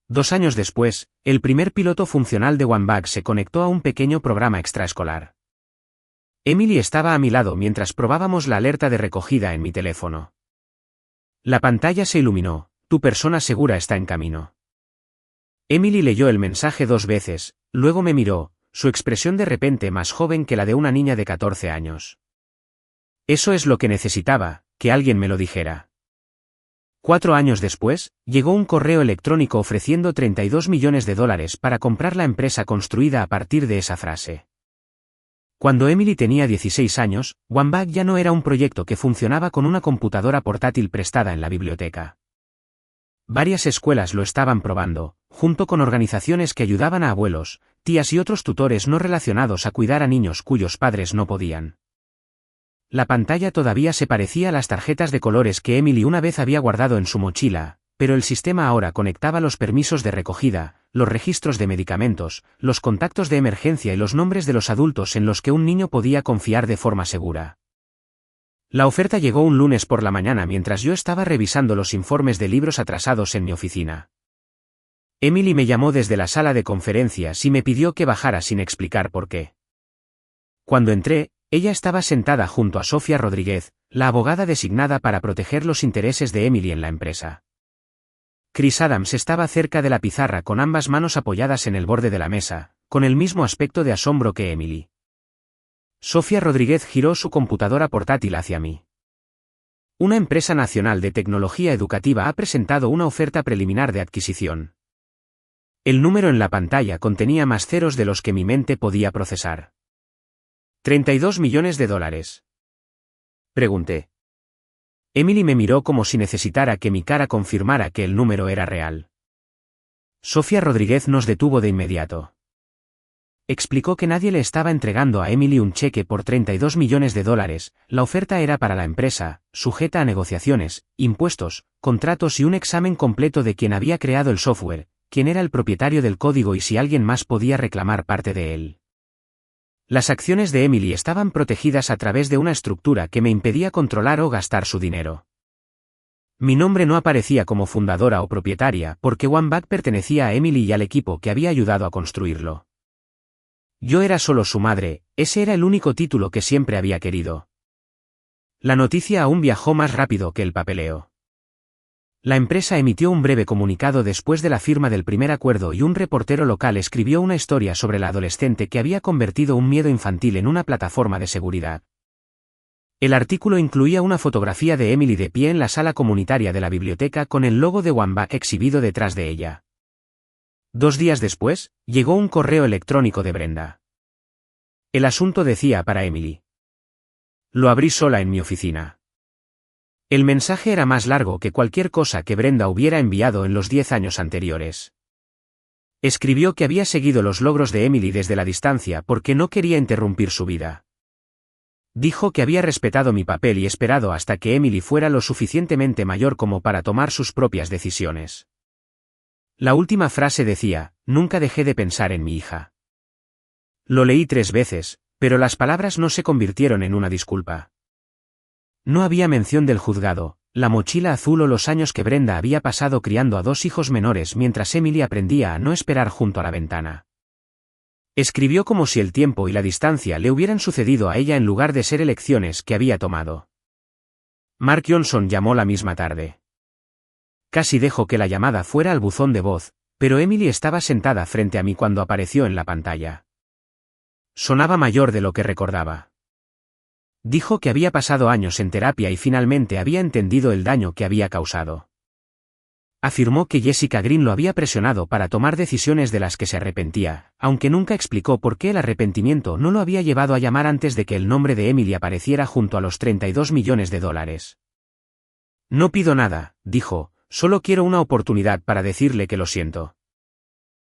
2 años después, el primer piloto funcional de OneBag se conectó a un pequeño programa extraescolar. Emily estaba a mi lado mientras probábamos la alerta de recogida en mi teléfono. La pantalla se iluminó, tu persona segura está en camino. Emily leyó el mensaje 2 veces, luego me miró, su expresión de repente más joven que la de una niña de 14 años. Eso es lo que necesitaba, que alguien me lo dijera. 4 años después, llegó un correo electrónico ofreciendo $32 millones para comprar la empresa construida a partir de esa frase. Cuando Emily tenía 16 años, OneBag ya no era un proyecto que funcionaba con una computadora portátil prestada en la biblioteca. Varias escuelas lo estaban probando, junto con organizaciones que ayudaban a abuelos, tías y otros tutores no relacionados a cuidar a niños cuyos padres no podían. La pantalla todavía se parecía a las tarjetas de colores que Emily una vez había guardado en su mochila, pero el sistema ahora conectaba los permisos de recogida, los registros de medicamentos, los contactos de emergencia y los nombres de los adultos en los que un niño podía confiar de forma segura. La oferta llegó un lunes por la mañana mientras yo estaba revisando los informes de libros atrasados en mi oficina. Emily me llamó desde la sala de conferencias y me pidió que bajara sin explicar por qué. Cuando entré, ella estaba sentada junto a Sofía Rodríguez, la abogada designada para proteger los intereses de Emily en la empresa. Chris Adams estaba cerca de la pizarra con ambas manos apoyadas en el borde de la mesa, con el mismo aspecto de asombro que Emily. Sofía Rodríguez giró su computadora portátil hacia mí. Una empresa nacional de tecnología educativa ha presentado una oferta preliminar de adquisición. El número en la pantalla contenía más ceros de los que mi mente podía procesar. $32 millones. Pregunté. Emily me miró como si necesitara que mi cara confirmara que el número era real. Sofía Rodríguez nos detuvo de inmediato. Explicó que nadie le estaba entregando a Emily un cheque por $32 millones, la oferta era para la empresa, sujeta a negociaciones, impuestos, contratos y un examen completo de quien había creado el software, quién era el propietario del código y si alguien más podía reclamar parte de él. Las acciones de Emily estaban protegidas a través de una estructura que me impedía controlar o gastar su dinero. Mi nombre no aparecía como fundadora o propietaria porque OneBag pertenecía a Emily y al equipo que había ayudado a construirlo. Yo era solo su madre, ese era el único título que siempre había querido. La noticia aún viajó más rápido que el papeleo. La empresa emitió un breve comunicado después de la firma del primer acuerdo y un reportero local escribió una historia sobre la adolescente que había convertido un miedo infantil en una plataforma de seguridad. El artículo incluía una fotografía de Emily de pie en la sala comunitaria de la biblioteca con el logo de OneBag exhibido detrás de ella. 2 días después, llegó un correo electrónico de Brenda. El asunto decía para Emily. Lo abrí sola en mi oficina. El mensaje era más largo que cualquier cosa que Brenda hubiera enviado en los 10 años anteriores. Escribió que había seguido los logros de Emily desde la distancia porque no quería interrumpir su vida. Dijo que había respetado mi papel y esperado hasta que Emily fuera lo suficientemente mayor como para tomar sus propias decisiones. La última frase decía, nunca dejé de pensar en mi hija. Lo leí 3 veces, pero las palabras no se convirtieron en una disculpa. No había mención del juzgado, la mochila azul o los años que Brenda había pasado criando a 2 hijos menores mientras Emily aprendía a no esperar junto a la ventana. Escribió como si el tiempo y la distancia le hubieran sucedido a ella en lugar de ser elecciones que había tomado. Mark Johnson llamó la misma tarde. Casi dejó que la llamada fuera al buzón de voz, pero Emily estaba sentada frente a mí cuando apareció en la pantalla. Sonaba mayor de lo que recordaba. Dijo que había pasado años en terapia y finalmente había entendido el daño que había causado. Afirmó que Jessica Green lo había presionado para tomar decisiones de las que se arrepentía, aunque nunca explicó por qué el arrepentimiento no lo había llevado a llamar antes de que el nombre de Emily apareciera junto a los $32 millones. No pido nada, dijo, solo quiero una oportunidad para decirle que lo siento.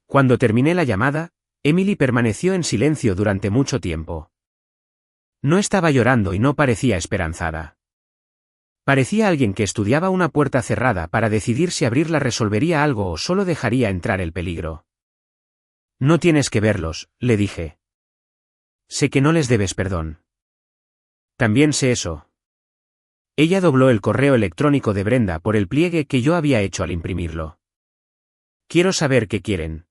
Cuando terminé la llamada, Emily permaneció en silencio durante mucho tiempo. No estaba llorando y no parecía esperanzada. Parecía alguien que estudiaba una puerta cerrada para decidir si abrirla resolvería algo o solo dejaría entrar el peligro. No tienes que verlos, le dije. Sé que no les debes perdón. También sé eso. Ella dobló el correo electrónico de Brenda por el pliegue que yo había hecho al imprimirlo. Quiero saber qué quieren.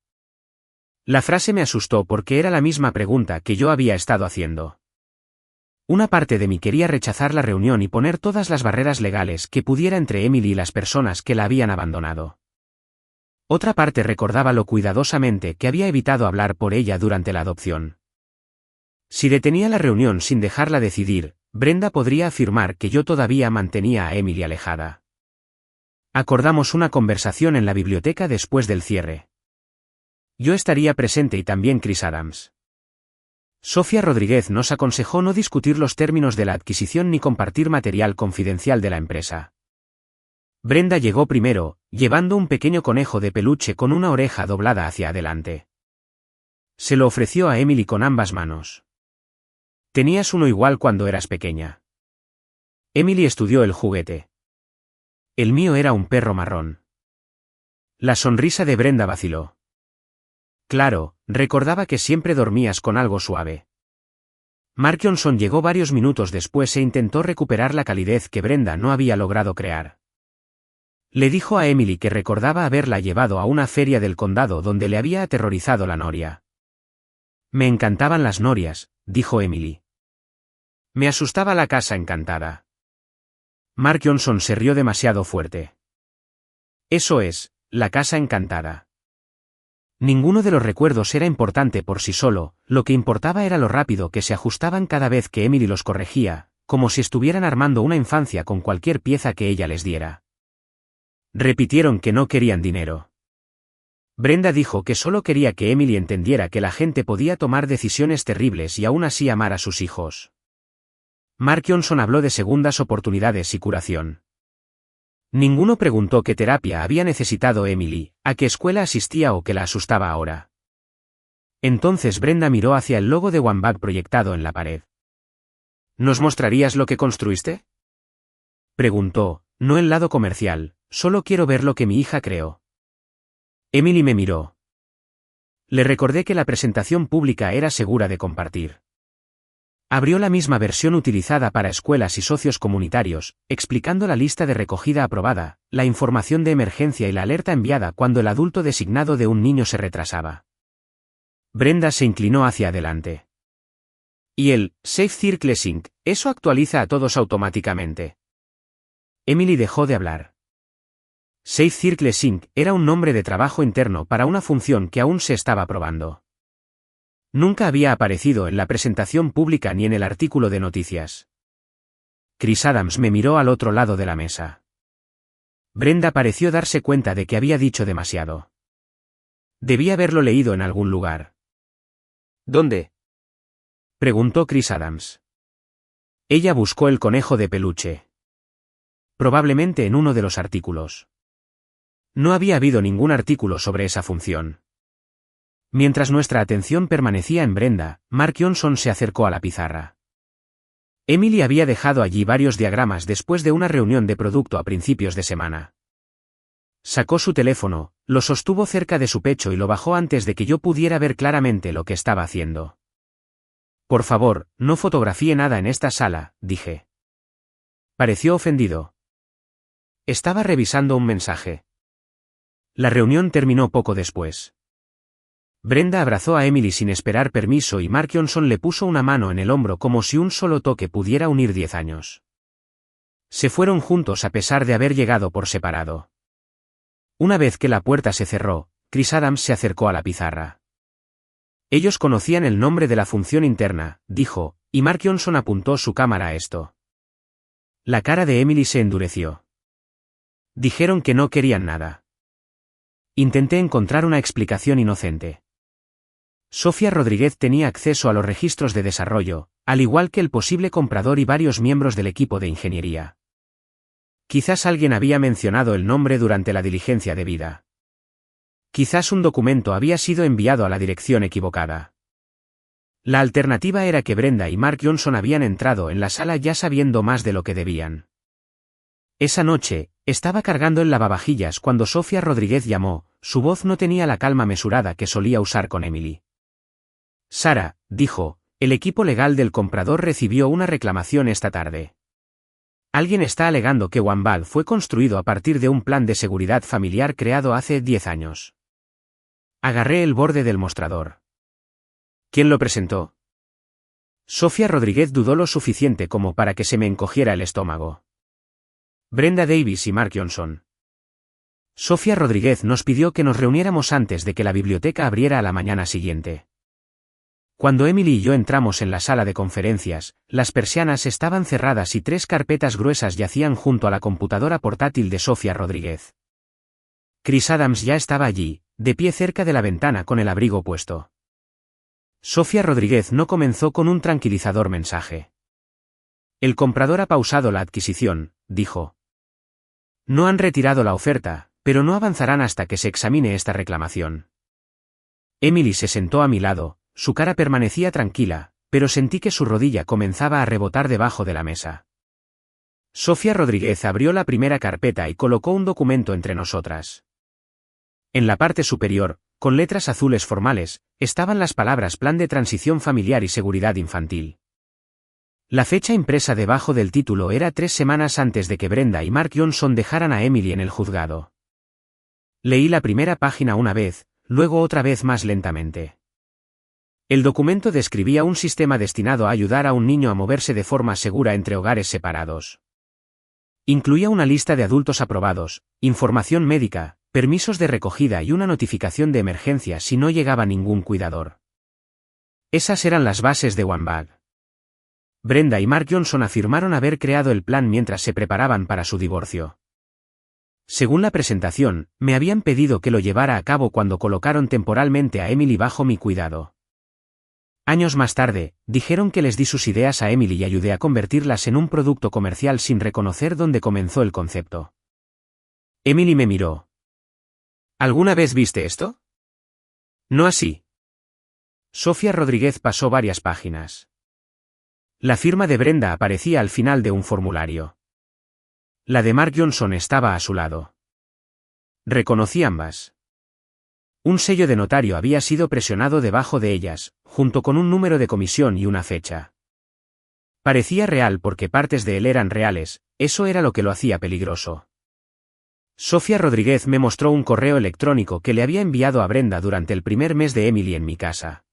La frase me asustó porque era la misma pregunta que yo había estado haciendo. Una parte de mí quería rechazar la reunión y poner todas las barreras legales que pudiera entre Emily y las personas que la habían abandonado. Otra parte recordaba lo cuidadosamente que había evitado hablar por ella durante la adopción. Si detenía la reunión sin dejarla decidir, Brenda podría afirmar que yo todavía mantenía a Emily alejada. Acordamos una conversación en la biblioteca después del cierre. Yo estaría presente y también Chris Adams. Sofía Rodríguez nos aconsejó no discutir los términos de la adquisición ni compartir material confidencial de la empresa. Brenda llegó primero, llevando un pequeño conejo de peluche con una oreja doblada hacia adelante. Se lo ofreció a Emily con ambas manos. Tenías uno igual cuando eras pequeña. Emily estudió el juguete. El mío era un perro marrón. La sonrisa de Brenda vaciló. Claro, recordaba que siempre dormías con algo suave. Mark Johnson llegó varios minutos después e intentó recuperar la calidez que Brenda no había logrado crear. Le dijo a Emily que recordaba haberla llevado a una feria del condado donde le había aterrorizado la noria. Me encantaban las norias, dijo Emily. Me asustaba la casa encantada. Mark Johnson se rió demasiado fuerte. Eso es, la casa encantada. Ninguno de los recuerdos era importante por sí solo, lo que importaba era lo rápido que se ajustaban cada vez que Emily los corregía, como si estuvieran armando una infancia con cualquier pieza que ella les diera. Repitieron que no querían dinero. Brenda dijo que solo quería que Emily entendiera que la gente podía tomar decisiones terribles y aún así amar a sus hijos. Mark Johnson habló de segundas oportunidades y curación. Ninguno preguntó qué terapia había necesitado Emily, a qué escuela asistía o qué la asustaba ahora. Entonces Brenda miró hacia el logo de One proyectado en la pared. ¿Nos mostrarías lo que construiste? Preguntó, no el lado comercial, solo quiero ver lo que mi hija creó. Emily me miró. Le recordé que la presentación pública era segura de compartir. Abrió la misma versión utilizada para escuelas y socios comunitarios, explicando la lista de recogida aprobada, la información de emergencia y la alerta enviada cuando el adulto designado de un niño se retrasaba. Brenda se inclinó hacia adelante. Y el Safe Circle Sync, eso actualiza a todos automáticamente. Emily dejó de hablar. Safe Circle Sync era un nombre de trabajo interno para una función que aún se estaba probando. Nunca había aparecido en la presentación pública ni en el artículo de noticias. Chris Adams me miró al otro lado de la mesa. Brenda pareció darse cuenta de que había dicho demasiado. Debía haberlo leído en algún lugar. ¿Dónde? Preguntó Chris Adams. Ella buscó el conejo de peluche. Probablemente en uno de los artículos. No había habido ningún artículo sobre esa función. Mientras nuestra atención permanecía en Brenda, Mark Johnson se acercó a la pizarra. Emily había dejado allí varios diagramas después de una reunión de producto a principios de semana. Sacó su teléfono, lo sostuvo cerca de su pecho y lo bajó antes de que yo pudiera ver claramente lo que estaba haciendo. Por favor, no fotografíe nada en esta sala, dije. Pareció ofendido. Estaba revisando un mensaje. La reunión terminó poco después. Brenda abrazó a Emily sin esperar permiso y Mark Johnson le puso una mano en el hombro como si un solo toque pudiera unir 10 años. Se fueron juntos a pesar de haber llegado por separado. Una vez que la puerta se cerró, Chris Adams se acercó a la pizarra. Ellos conocían el nombre de la función interna, dijo, y Mark Johnson apuntó su cámara a esto. La cara de Emily se endureció. Dijeron que no querían nada. Intenté encontrar una explicación inocente. Sofía Rodríguez tenía acceso a los registros de desarrollo, al igual que el posible comprador y varios miembros del equipo de ingeniería. Quizás alguien había mencionado el nombre durante la diligencia debida. Quizás un documento había sido enviado a la dirección equivocada. La alternativa era que Brenda y Mark Johnson habían entrado en la sala ya sabiendo más de lo que debían. Esa noche, estaba cargando el lavavajillas cuando Sofía Rodríguez llamó, su voz no tenía la calma mesurada que solía usar con Emily. Sara, dijo, el equipo legal del comprador recibió una reclamación esta tarde. Alguien está alegando que Wambal fue construido a partir de un plan de seguridad familiar creado hace 10 años. Agarré el borde del mostrador. ¿Quién lo presentó? Sofía Rodríguez dudó lo suficiente como para que se me encogiera el estómago. Brenda Davis y Mark Johnson. Sofía Rodríguez nos pidió que nos reuniéramos antes de que la biblioteca abriera a la mañana siguiente. Cuando Emily y yo entramos en la sala de conferencias, las persianas estaban cerradas y 3 carpetas gruesas yacían junto a la computadora portátil de Sofía Rodríguez. Chris Adams ya estaba allí, de pie cerca de la ventana con el abrigo puesto. Sofía Rodríguez no comenzó con un tranquilizador mensaje. El comprador ha pausado la adquisición, dijo. No han retirado la oferta, pero no avanzarán hasta que se examine esta reclamación. Emily se sentó a mi lado. Su cara permanecía tranquila, pero sentí que su rodilla comenzaba a rebotar debajo de la mesa. Sofía Rodríguez abrió la primera carpeta y colocó un documento entre nosotras. En la parte superior, con letras azules formales, estaban las palabras Plan de Transición Familiar y Seguridad Infantil. La fecha impresa debajo del título era 3 semanas antes de que Brenda y Mark Johnson dejaran a Emily en el juzgado. Leí la primera página una vez, luego otra vez más lentamente. El documento describía un sistema destinado a ayudar a un niño a moverse de forma segura entre hogares separados. Incluía una lista de adultos aprobados, información médica, permisos de recogida y una notificación de emergencia si no llegaba ningún cuidador. Esas eran las bases de Wambag. Brenda y Mark Johnson afirmaron haber creado el plan mientras se preparaban para su divorcio. Según la presentación, me habían pedido que lo llevara a cabo cuando colocaron temporalmente a Emily bajo mi cuidado. Años más tarde, dijeron que les di sus ideas a Emily y ayudé a convertirlas en un producto comercial sin reconocer dónde comenzó el concepto. Emily me miró. ¿Alguna vez viste esto? No así. Sofía Rodríguez pasó varias páginas. La firma de Brenda aparecía al final de un formulario. La de Mark Johnson estaba a su lado. Reconocí ambas. Un sello de notario había sido presionado debajo de ellas, junto con un número de comisión y una fecha. Parecía real porque partes de él eran reales, eso era lo que lo hacía peligroso. Sofía Rodríguez me mostró un correo electrónico que le había enviado a Brenda durante el primer mes de Emily en mi casa.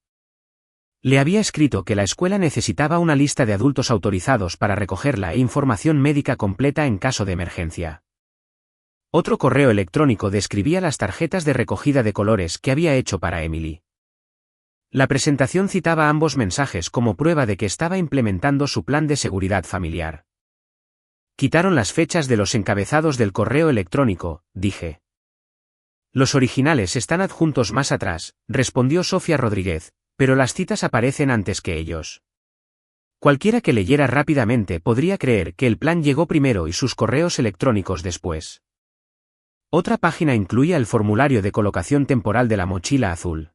Le había escrito que la escuela necesitaba una lista de adultos autorizados para recogerla e información médica completa en caso de emergencia. Otro correo electrónico describía las tarjetas de recogida de colores que había hecho para Emily. La presentación citaba ambos mensajes como prueba de que estaba implementando su plan de seguridad familiar. Quitaron las fechas de los encabezados del correo electrónico, dije. Los originales están adjuntos más atrás, respondió Sofía Rodríguez, pero las citas aparecen antes que ellos. Cualquiera que leyera rápidamente podría creer que el plan llegó primero y sus correos electrónicos después. Otra página incluía el formulario de colocación temporal de la mochila azul.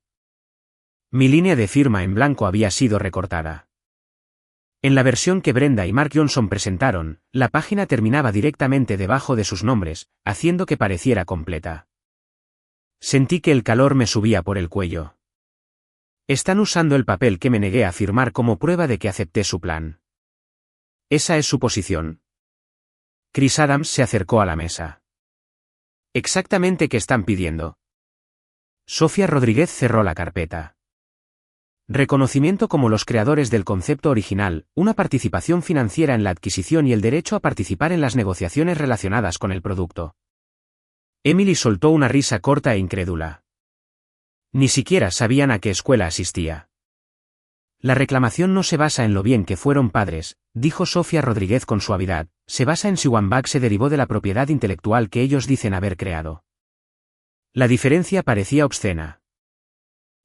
Mi línea de firma en blanco había sido recortada. En la versión que Brenda y Mark Johnson presentaron, la página terminaba directamente debajo de sus nombres, haciendo que pareciera completa. Sentí que el calor me subía por el cuello. Están usando el papel que me negué a firmar como prueba de que acepté su plan. Esa es su posición. Chris Adams se acercó a la mesa. ¿Exactamente qué están pidiendo? Sofía Rodríguez cerró la carpeta. Reconocimiento como los creadores del concepto original, una participación financiera en la adquisición y el derecho a participar en las negociaciones relacionadas con el producto. Emily soltó una risa corta e incrédula. Ni siquiera sabían a qué escuela asistía. La reclamación no se basa en lo bien que fueron padres, dijo Sofía Rodríguez con suavidad, se basa en si Wambach se derivó de la propiedad intelectual que ellos dicen haber creado. La diferencia parecía obscena.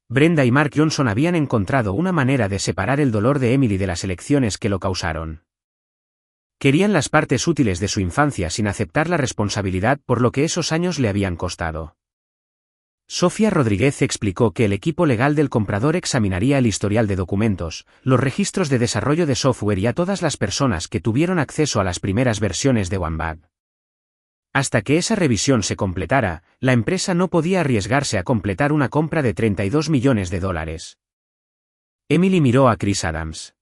Brenda y Mark Johnson habían encontrado una manera de separar el dolor de Emily de las elecciones que lo causaron. Querían las partes útiles de su infancia sin aceptar la responsabilidad por lo que esos años le habían costado. Sofía Rodríguez explicó que el equipo legal del comprador examinaría el historial de documentos, los registros de desarrollo de software y a todas las personas que tuvieron acceso a las primeras versiones de Wambach. Hasta que esa revisión se completara, la empresa no podía arriesgarse a completar una compra de $32 millones. Emily miró a Chris Adams.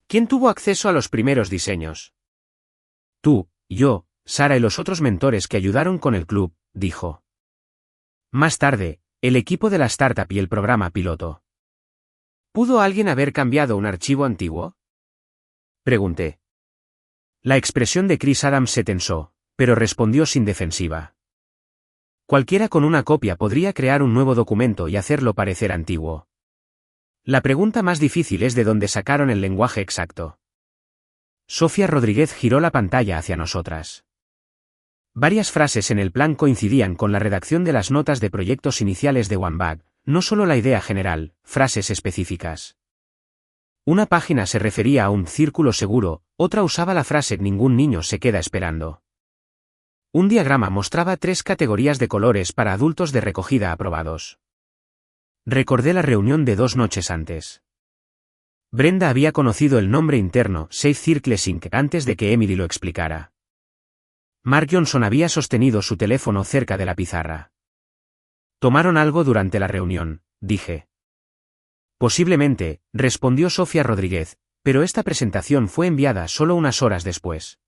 ¿Quién tuvo acceso a los primeros diseños? Tú, yo, Sara y los otros mentores que ayudaron con el club, dijo. Más tarde, el equipo de la startup y el programa piloto. ¿Pudo alguien haber cambiado un archivo antiguo? Pregunté. La expresión de Chris Adams se tensó, pero respondió sin defensiva. Cualquiera con una copia podría crear un nuevo documento y hacerlo parecer antiguo. La pregunta más difícil es de dónde sacaron el lenguaje exacto. Sofía Rodríguez giró la pantalla hacia nosotras. Varias frases en el plan coincidían con la redacción de las notas de proyectos iniciales de Wambach, no solo la idea general, frases específicas. Una página se refería a un círculo seguro, otra usaba la frase ningún niño se queda esperando. Un diagrama mostraba 3 categorías de colores para adultos de recogida aprobados. Recordé la reunión de 2 noches antes. Brenda había conocido el nombre interno, Safe Circles Inc. antes de que Emily lo explicara. Mark Johnson había sostenido su teléfono cerca de la pizarra. ¿Tomaron algo durante la reunión?, dije. Posiblemente, respondió Sofía Rodríguez, pero esta presentación fue enviada solo unas horas después.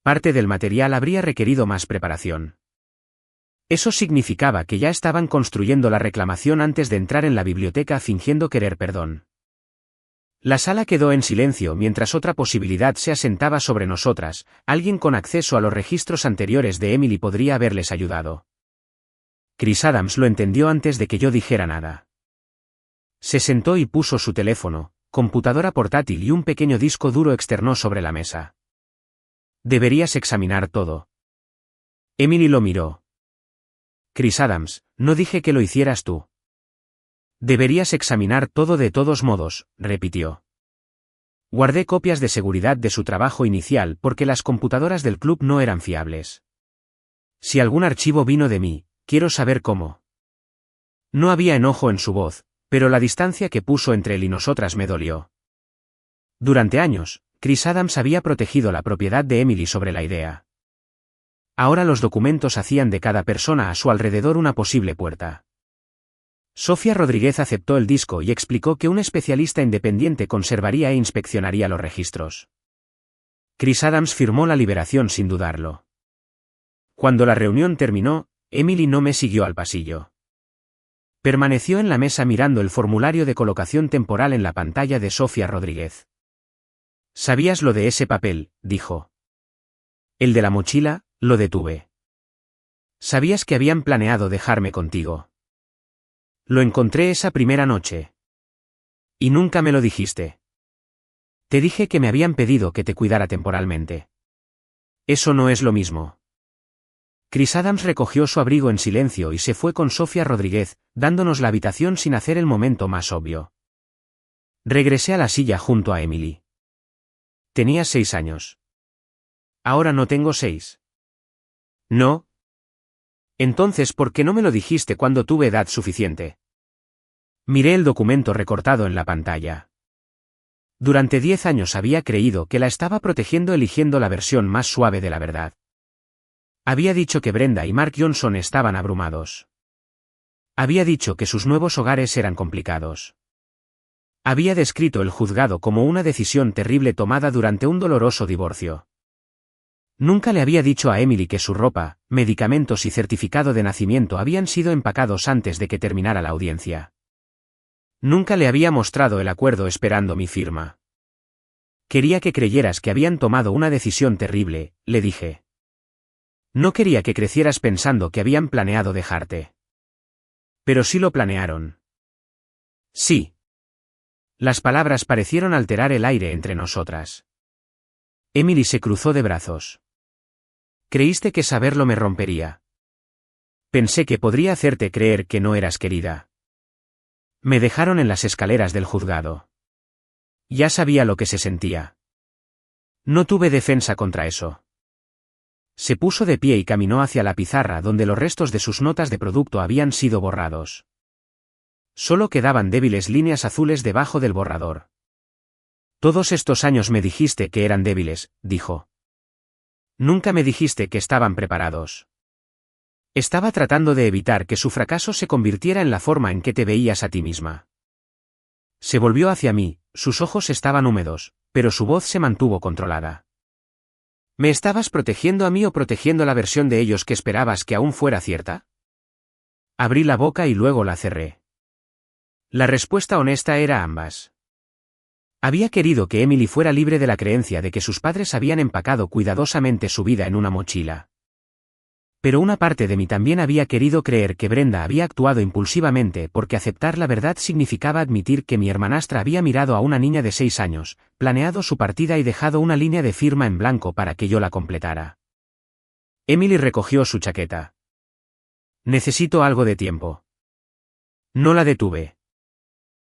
Parte del material habría requerido más preparación. Eso significaba que ya estaban construyendo la reclamación antes de entrar en la biblioteca fingiendo querer perdón. La sala quedó en silencio mientras otra posibilidad se asentaba sobre nosotras, alguien con acceso a los registros anteriores de Emily podría haberles ayudado. Chris Adams lo entendió antes de que yo dijera nada. Se sentó y puso su teléfono, computadora portátil y un pequeño disco duro externo sobre la mesa. Deberías examinar todo. Emily lo miró. Chris Adams, no dije que lo hicieras tú. Deberías examinar todo de todos modos, repitió. Guardé copias de seguridad de su trabajo inicial porque las computadoras del club no eran fiables. Si algún archivo vino de mí, quiero saber cómo. No había enojo en su voz, pero la distancia que puso entre él y nosotras me dolió. Durante años, Chris Adams había protegido la propiedad de Emily sobre la idea. Ahora los documentos hacían de cada persona a su alrededor una posible puerta. Sofía Rodríguez aceptó el disco y explicó que un especialista independiente conservaría e inspeccionaría los registros. Chris Adams firmó la liberación sin dudarlo. Cuando la reunión terminó, Emily no me siguió al pasillo. Permaneció en la mesa mirando el formulario de colocación temporal en la pantalla de Sofía Rodríguez. ¿Sabías lo de ese papel?, dijo. El de la mochila, lo detuve. ¿Sabías que habían planeado dejarme contigo? Lo encontré esa primera noche. Y nunca me lo dijiste. Te dije que me habían pedido que te cuidara temporalmente. Eso no es lo mismo. Chris Adams recogió su abrigo en silencio y se fue con Sofía Rodríguez, dándonos la habitación sin hacer el momento más obvio. Regresé a la silla junto a Emily. Tenía 6 años. Ahora no tengo 6. ¿No? Entonces, ¿por qué no me lo dijiste cuando tuve edad suficiente? Miré el documento recortado en la pantalla. Durante 10 años había creído que la estaba protegiendo eligiendo la versión más suave de la verdad. Había dicho que Brenda y Mark Johnson estaban abrumados. Había dicho que sus nuevos hogares eran complicados. Había descrito el juzgado como una decisión terrible tomada durante un doloroso divorcio. Nunca le había dicho a Emily que su ropa, medicamentos y certificado de nacimiento habían sido empacados antes de que terminara la audiencia. Nunca le había mostrado el acuerdo esperando mi firma. Quería que creyeras que habían tomado una decisión terrible, le dije. No quería que crecieras pensando que habían planeado dejarte. Pero sí lo planearon. Sí. Las palabras parecieron alterar el aire entre nosotras. Emily se cruzó de brazos. Creíste que saberlo me rompería. Pensé que podría hacerte creer que no eras querida. Me dejaron en las escaleras del juzgado. Ya sabía lo que se sentía. No tuve defensa contra eso. Se puso de pie y caminó hacia la pizarra donde los restos de sus notas de producto habían sido borrados. Solo quedaban débiles líneas azules debajo del borrador. Todos estos años me dijiste que eran débiles, dijo. Nunca me dijiste que estaban preparados. Estaba tratando de evitar que su fracaso se convirtiera en la forma en que te veías a ti misma. Se volvió hacia mí, sus ojos estaban húmedos, pero su voz se mantuvo controlada. ¿Me estabas protegiendo a mí o protegiendo la versión de ellos que esperabas que aún fuera cierta? Abrí la boca y luego la cerré. La respuesta honesta era ambas. Había querido que Emily fuera libre de la creencia de que sus padres habían empacado cuidadosamente su vida en una mochila. Pero una parte de mí también había querido creer que Brenda había actuado impulsivamente porque aceptar la verdad significaba admitir que mi hermanastra había mirado a una niña de 6 años, planeado su partida y dejado una línea de firma en blanco para que yo la completara. Emily recogió su chaqueta. Necesito algo de tiempo. No la detuve.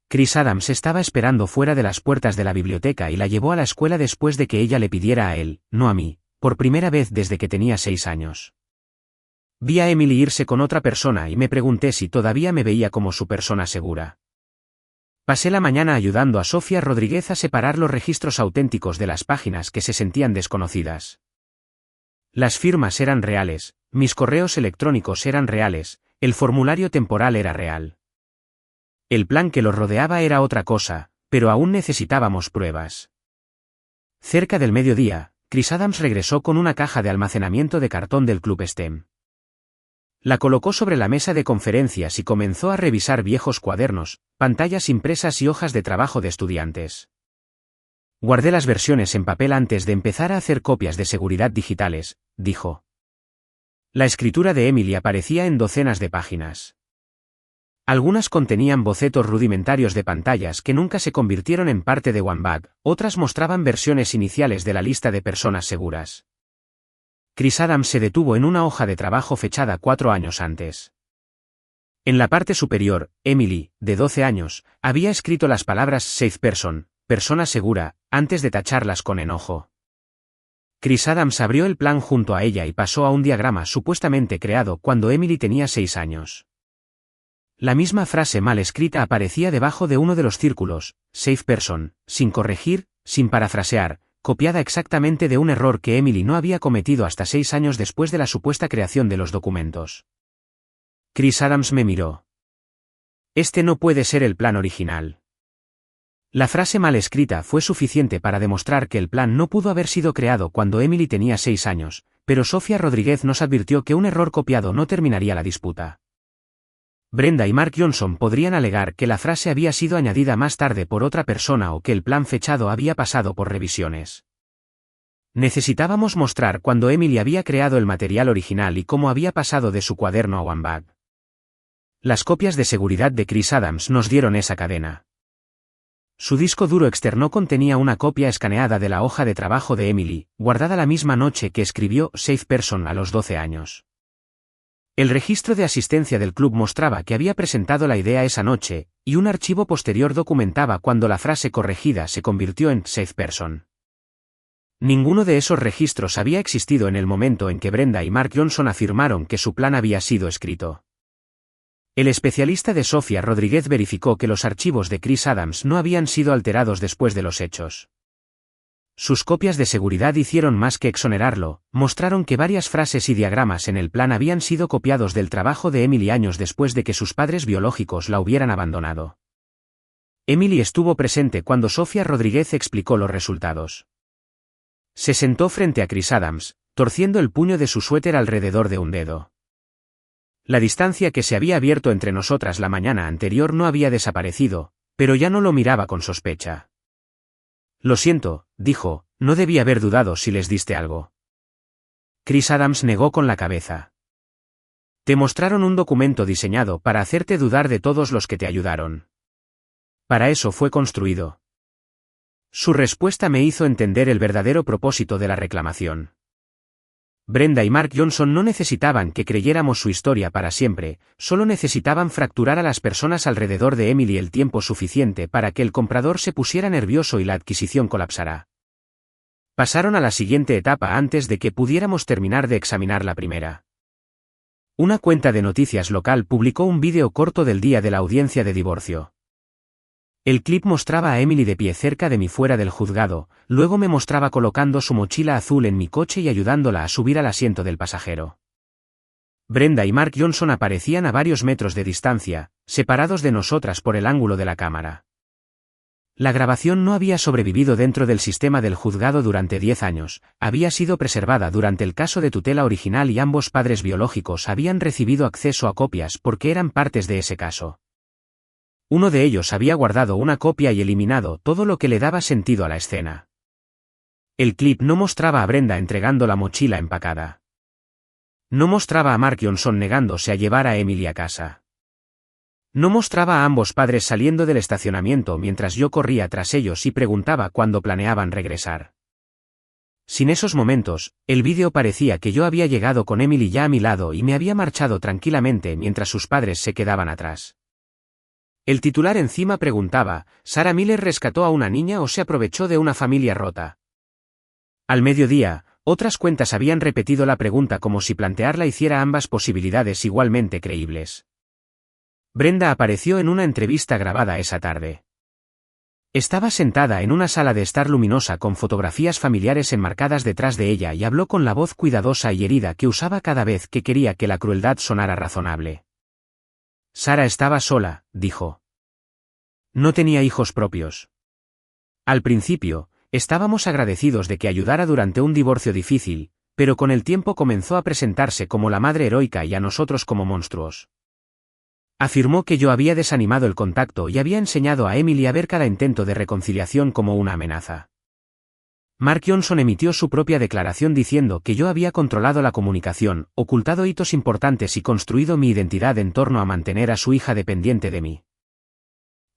Chris Adams estaba esperando fuera de las puertas de la biblioteca y la llevó a la escuela después de que ella le pidiera a él, no a mí, por primera vez desde que tenía 6 años. Vi a Emily irse con otra persona y me pregunté si todavía me veía como su persona segura. Pasé la mañana ayudando a Sofía Rodríguez a separar los registros auténticos de las páginas que se sentían desconocidas. Las firmas eran reales, mis correos electrónicos eran reales, el formulario temporal era real. El plan que los rodeaba era otra cosa, pero aún necesitábamos pruebas. Cerca del mediodía, Chris Adams regresó con una caja de almacenamiento de cartón del Club STEM. La colocó sobre la mesa de conferencias y comenzó a revisar viejos cuadernos, pantallas impresas y hojas de trabajo de estudiantes. Guardé las versiones en papel antes de empezar a hacer copias de seguridad digitales, dijo. La escritura de Emily aparecía en docenas de páginas. Algunas contenían bocetos rudimentarios de pantallas que nunca se convirtieron en parte de OneBag, otras mostraban versiones iniciales de la lista de personas seguras. Chris Adams se detuvo en una hoja de trabajo fechada 4 años antes. En la parte superior, Emily, de 12 años, había escrito las palabras Safe Person, persona segura, antes de tacharlas con enojo. Chris Adams abrió el plan junto a ella y pasó a un diagrama supuestamente creado cuando Emily tenía 6 años. La misma frase mal escrita aparecía debajo de uno de los círculos, Safe Person, sin corregir, sin parafrasear, copiada exactamente de un error que Emily no había cometido hasta 6 años después de la supuesta creación de los documentos. Chris Adams me miró. Este no puede ser el plan original. La frase mal escrita fue suficiente para demostrar que el plan no pudo haber sido creado cuando Emily tenía 6 años, pero Sofía Rodríguez nos advirtió que un error copiado no terminaría la disputa. Brenda y Mark Johnson podrían alegar que la frase había sido añadida más tarde por otra persona o que el plan fechado había pasado por revisiones. Necesitábamos mostrar cuándo Emily había creado el material original y cómo había pasado de su cuaderno a OneBag. Las copias de seguridad de Chris Adams nos dieron esa cadena. Su disco duro externo contenía una copia escaneada de la hoja de trabajo de Emily, guardada la misma noche que escribió Safe Person a los 12 años. El registro de asistencia del club mostraba que había presentado la idea esa noche, y un archivo posterior documentaba cuando la frase corregida se convirtió en Safe Person. Ninguno de esos registros había existido en el momento en que Brenda y Mark Johnson afirmaron que su plan había sido escrito. El especialista de Sofía Rodríguez verificó que los archivos de Chris Adams no habían sido alterados después de los hechos. Sus copias de seguridad hicieron más que exonerarlo, mostraron que varias frases y diagramas en el plan habían sido copiados del trabajo de Emily años después de que sus padres biológicos la hubieran abandonado. Emily estuvo presente cuando Sofía Rodríguez explicó los resultados. Se sentó frente a Chris Adams, torciendo el puño de su suéter alrededor de un dedo. La distancia que se había abierto entre nosotras la mañana anterior no había desaparecido, pero ya no lo miraba con sospecha. Lo siento, dijo, no debí haber dudado si les diste algo. Chris Adams negó con la cabeza. Te mostraron un documento diseñado para hacerte dudar de todos los que te ayudaron. Para eso fue construido. Su respuesta me hizo entender el verdadero propósito de la reclamación. Brenda y Mark Johnson no necesitaban que creyéramos su historia para siempre, solo necesitaban fracturar a las personas alrededor de Emily el tiempo suficiente para que el comprador se pusiera nervioso y la adquisición colapsara. Pasaron a la siguiente etapa antes de que pudiéramos terminar de examinar la primera. Una cuenta de noticias local publicó un vídeo corto del día de la audiencia de divorcio. El clip mostraba a Emily de pie cerca de mí fuera del juzgado, luego me mostraba colocando su mochila azul en mi coche y ayudándola a subir al asiento del pasajero. Brenda y Mark Johnson aparecían a varios metros de distancia, separados de nosotras por el ángulo de la cámara. La grabación no había sobrevivido dentro del sistema del juzgado durante 10 años, había sido preservada durante el caso de tutela original y ambos padres biológicos habían recibido acceso a copias porque eran partes de ese caso. Uno de ellos había guardado una copia y eliminado todo lo que le daba sentido a la escena. El clip no mostraba a Brenda entregando la mochila empacada. No mostraba a Mark Johnson negándose a llevar a Emily a casa. No mostraba a ambos padres saliendo del estacionamiento mientras yo corría tras ellos y preguntaba cuándo planeaban regresar. Sin esos momentos, el vídeo parecía que yo había llegado con Emily ya a mi lado y me había marchado tranquilamente mientras sus padres se quedaban atrás. El titular encima preguntaba, ¿Sarah Miller rescató a una niña o se aprovechó de una familia rota? Al mediodía, otras cuentas habían repetido la pregunta como si plantearla hiciera ambas posibilidades igualmente creíbles. Brenda apareció en una entrevista grabada esa tarde. Estaba sentada en una sala de estar luminosa con fotografías familiares enmarcadas detrás de ella y habló con la voz cuidadosa y herida que usaba cada vez que quería que la crueldad sonara razonable. Sarah estaba sola, dijo. No tenía hijos propios. Al principio, estábamos agradecidos de que ayudara durante un divorcio difícil, pero con el tiempo comenzó a presentarse como la madre heroica y a nosotros como monstruos. Afirmó que yo había desanimado el contacto y había enseñado a Emily a ver cada intento de reconciliación como una amenaza. Mark Johnson emitió su propia declaración diciendo que yo había controlado la comunicación, ocultado hitos importantes y construido mi identidad en torno a mantener a su hija dependiente de mí.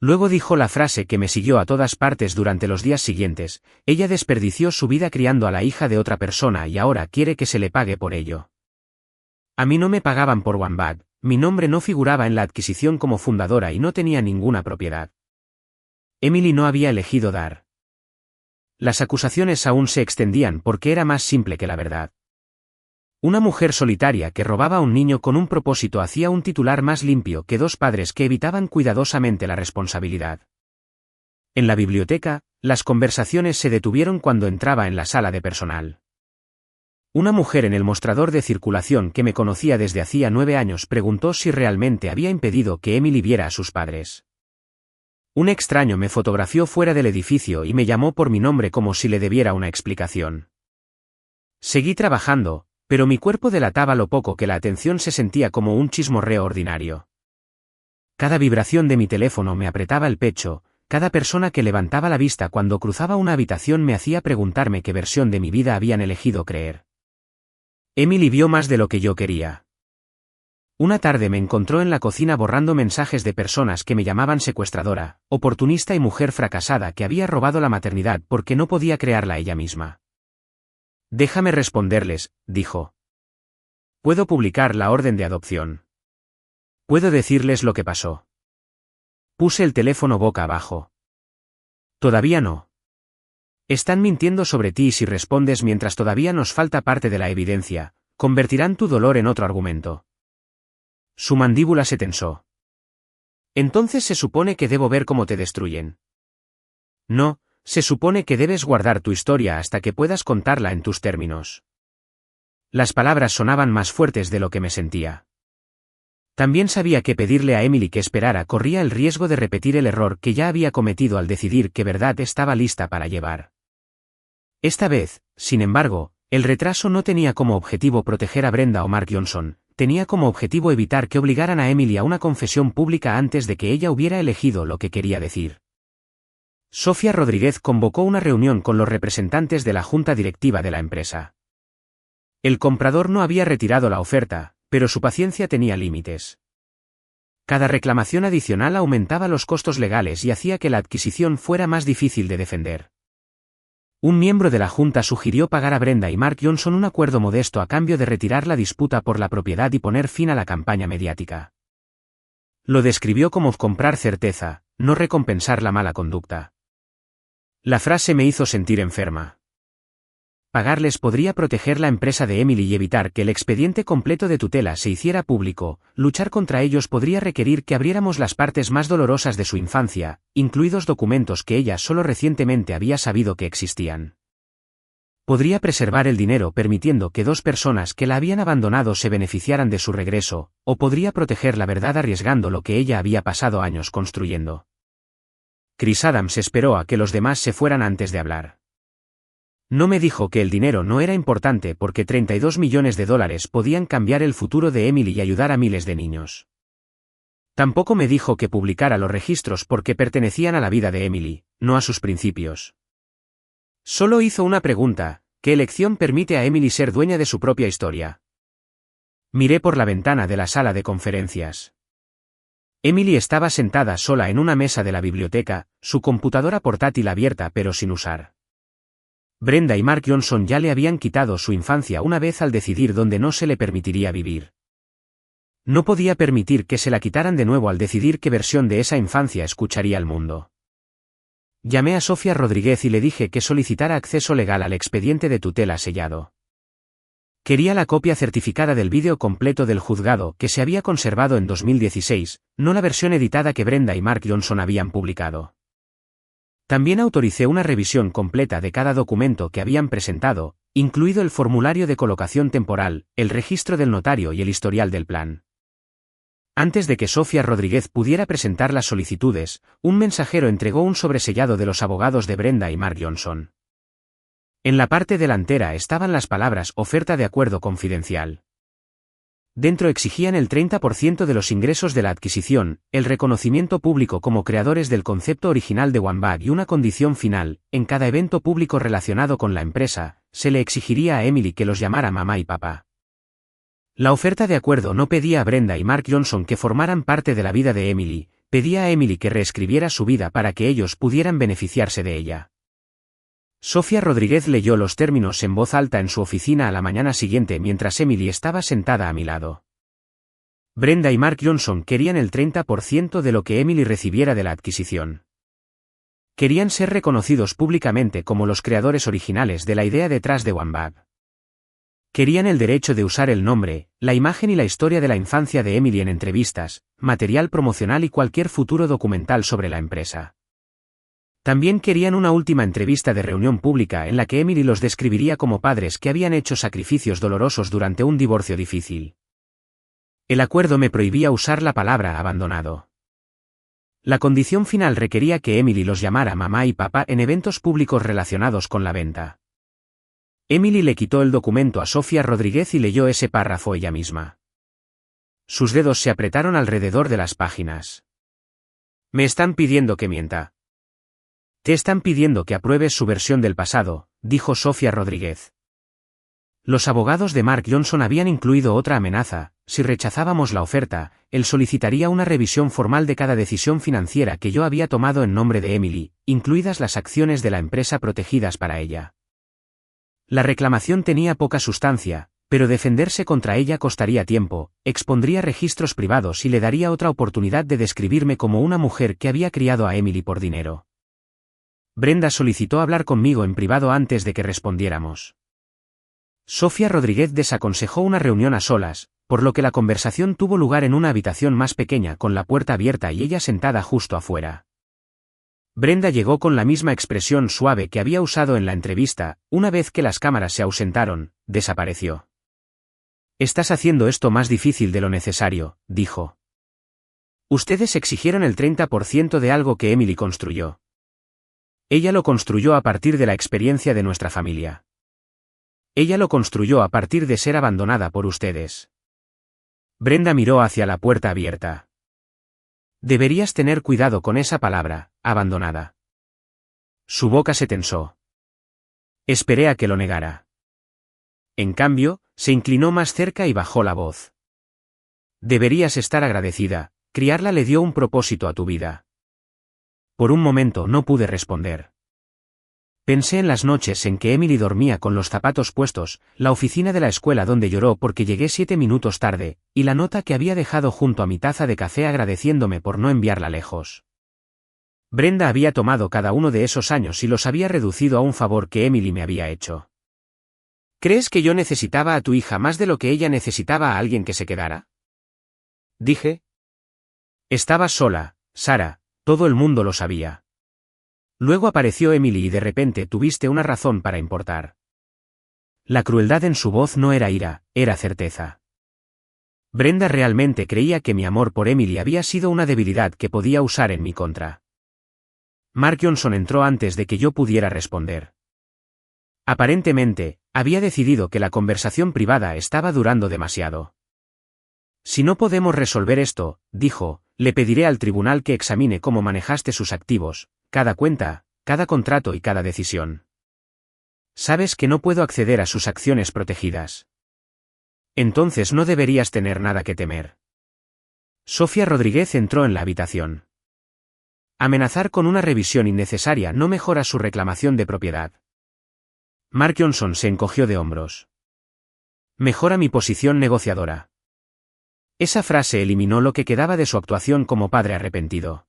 Luego dijo la frase que me siguió a todas partes durante los días siguientes, ella desperdició su vida criando a la hija de otra persona y ahora quiere que se le pague por ello. A mí no me pagaban por One Bag, mi nombre no figuraba en la adquisición como fundadora y no tenía ninguna propiedad. Emily no había elegido dar. Las acusaciones aún se extendían porque era más simple que la verdad. Una mujer solitaria que robaba a un niño con un propósito hacía un titular más limpio que dos padres que evitaban cuidadosamente la responsabilidad. En la biblioteca, las conversaciones se detuvieron cuando entraba en la sala de personal. Una mujer en el mostrador de circulación que me conocía desde hacía 9 años preguntó si realmente había impedido que Emily viera a sus padres. Un extraño me fotografió fuera del edificio y me llamó por mi nombre como si le debiera una explicación. Seguí trabajando, pero mi cuerpo delataba lo poco que la atención se sentía como un chismorreo ordinario. Cada vibración de mi teléfono me apretaba el pecho, cada persona que levantaba la vista cuando cruzaba una habitación me hacía preguntarme qué versión de mi vida habían elegido creer. Emily vio más de lo que yo quería. Una tarde me encontró en la cocina borrando mensajes de personas que me llamaban secuestradora, oportunista y mujer fracasada que había robado la maternidad porque no podía crearla ella misma. Déjame responderles, dijo. Puedo publicar la orden de adopción. Puedo decirles lo que pasó. Puse el teléfono boca abajo. Todavía no. Están mintiendo sobre ti y si respondes mientras todavía nos falta parte de la evidencia, convertirán tu dolor en otro argumento. Su mandíbula se tensó. Entonces se supone que debo ver cómo te destruyen. No, se supone que debes guardar tu historia hasta que puedas contarla en tus términos. Las palabras sonaban más fuertes de lo que me sentía. También sabía que pedirle a Emily que esperara corría el riesgo de repetir el error que ya había cometido al decidir que verdad estaba lista para llevar. Esta vez, sin embargo, el retraso no tenía como objetivo proteger a Brenda o Mark Johnson, tenía como objetivo evitar que obligaran a Emily a una confesión pública antes de que ella hubiera elegido lo que quería decir. Sofía Rodríguez convocó una reunión con los representantes de la junta directiva de la empresa. El comprador no había retirado la oferta, pero su paciencia tenía límites. Cada reclamación adicional aumentaba los costos legales y hacía que la adquisición fuera más difícil de defender. Un miembro de la junta sugirió pagar a Brenda y Mark Johnson un acuerdo modesto a cambio de retirar la disputa por la propiedad y poner fin a la campaña mediática. Lo describió como comprar certeza, no recompensar la mala conducta. La frase me hizo sentir enferma. Pagarles podría proteger la empresa de Emily y evitar que el expediente completo de tutela se hiciera público. Luchar contra ellos podría requerir que abriéramos las partes más dolorosas de su infancia, incluidos documentos que ella solo recientemente había sabido que existían. Podría preservar el dinero permitiendo que dos personas que la habían abandonado se beneficiaran de su regreso, o podría proteger la verdad arriesgando lo que ella había pasado años construyendo. Chris Adams esperó a que los demás se fueran antes de hablar. No me dijo que el dinero no era importante porque $32 millones podían cambiar el futuro de Emily y ayudar a miles de niños. Tampoco me dijo que publicara los registros porque pertenecían a la vida de Emily, no a sus principios. Solo hizo una pregunta: ¿qué elección permite a Emily ser dueña de su propia historia? Miré por la ventana de la sala de conferencias. Emily estaba sentada sola en una mesa de la biblioteca, su computadora portátil abierta pero sin usar. Brenda y Mark Johnson ya le habían quitado su infancia una vez al decidir dónde no se le permitiría vivir. No podía permitir que se la quitaran de nuevo al decidir qué versión de esa infancia escucharía el mundo. Llamé a Sofía Rodríguez y le dije que solicitara acceso legal al expediente de tutela sellado. Quería la copia certificada del vídeo completo del juzgado que se había conservado en 2016, no la versión editada que Brenda y Mark Johnson habían publicado. También autoricé una revisión completa de cada documento que habían presentado, incluido el formulario de colocación temporal, el registro del notario y el historial del plan. Antes de que Sofía Rodríguez pudiera presentar las solicitudes, un mensajero entregó un sobresellado de los abogados de Brenda y Mark Johnson. En la parte delantera estaban las palabras «Oferta de acuerdo confidencial». Dentro exigían el 30% de los ingresos de la adquisición, el reconocimiento público como creadores del concepto original de OneBag y una condición final: en cada evento público relacionado con la empresa, se le exigiría a Emily que los llamara mamá y papá. La oferta de acuerdo no pedía a Brenda y Mark Johnson que formaran parte de la vida de Emily, pedía a Emily que reescribiera su vida para que ellos pudieran beneficiarse de ella. Sofía Rodríguez leyó los términos en voz alta en su oficina a la mañana siguiente mientras Emily estaba sentada a mi lado. Brenda y Mark Johnson querían el 30% de lo que Emily recibiera de la adquisición. Querían ser reconocidos públicamente como los creadores originales de la idea detrás de OneBag. Querían el derecho de usar el nombre, la imagen y la historia de la infancia de Emily en entrevistas, material promocional y cualquier futuro documental sobre la empresa. También querían una última entrevista de reunión pública en la que Emily los describiría como padres que habían hecho sacrificios dolorosos durante un divorcio difícil. El acuerdo me prohibía usar la palabra abandonado. La condición final requería que Emily los llamara mamá y papá en eventos públicos relacionados con la venta. Emily le quitó el documento a Sofía Rodríguez y leyó ese párrafo ella misma. Sus dedos se apretaron alrededor de las páginas. Me están pidiendo que mienta. Te están pidiendo que apruebes su versión del pasado, dijo Sofía Rodríguez. Los abogados de Mark Johnson habían incluido otra amenaza: si rechazábamos la oferta, él solicitaría una revisión formal de cada decisión financiera que yo había tomado en nombre de Emily, incluidas las acciones de la empresa protegidas para ella. La reclamación tenía poca sustancia, pero defenderse contra ella costaría tiempo, expondría registros privados y le daría otra oportunidad de describirme como una mujer que había criado a Emily por dinero. Brenda solicitó hablar conmigo en privado antes de que respondiéramos. Sofía Rodríguez desaconsejó una reunión a solas, por lo que la conversación tuvo lugar en una habitación más pequeña con la puerta abierta y ella sentada justo afuera. Brenda llegó con la misma expresión suave que había usado en la entrevista. Una vez que las cámaras se ausentaron, desapareció. «Estás haciendo esto más difícil de lo necesario», dijo. «Ustedes exigieron el 30% de algo que Emily construyó. Ella lo construyó a partir de la experiencia de nuestra familia. Ella lo construyó a partir de ser abandonada por ustedes». Brenda miró hacia la puerta abierta. «Deberías tener cuidado con esa palabra, abandonada». Su boca se tensó. Esperé a que lo negara. En cambio, se inclinó más cerca y bajó la voz. «Deberías estar agradecida, criarla le dio un propósito a tu vida». Por un momento no pude responder. Pensé en las noches en que Emily dormía con los zapatos puestos, la oficina de la escuela donde lloró porque llegué 7 minutos tarde, y la nota que había dejado junto a mi taza de café agradeciéndome por no enviarla lejos. Brenda había tomado cada uno de esos años y los había reducido a un favor que Emily me había hecho. «¿Crees que yo necesitaba a tu hija más de lo que ella necesitaba a alguien que se quedara?», dije. «Estabas sola, Sara, todo el mundo lo sabía. Luego apareció Emily y de repente tuviste una razón para importar». La crueldad en su voz no era ira, era certeza. Brenda realmente creía que mi amor por Emily había sido una debilidad que podía usar en mi contra. Mark Johnson entró antes de que yo pudiera responder. Aparentemente, había decidido que la conversación privada estaba durando demasiado. «Si no podemos resolver esto», dijo, «le pediré al tribunal que examine cómo manejaste sus activos, cada cuenta, cada contrato y cada decisión. Sabes que no puedo acceder a sus acciones protegidas. Entonces no deberías tener nada que temer». Sofía Rodríguez entró en la habitación. «Amenazar con una revisión innecesaria no mejora su reclamación de propiedad». Mark Johnson se encogió de hombros. «Mejora mi posición negociadora». Esa frase eliminó lo que quedaba de su actuación como padre arrepentido.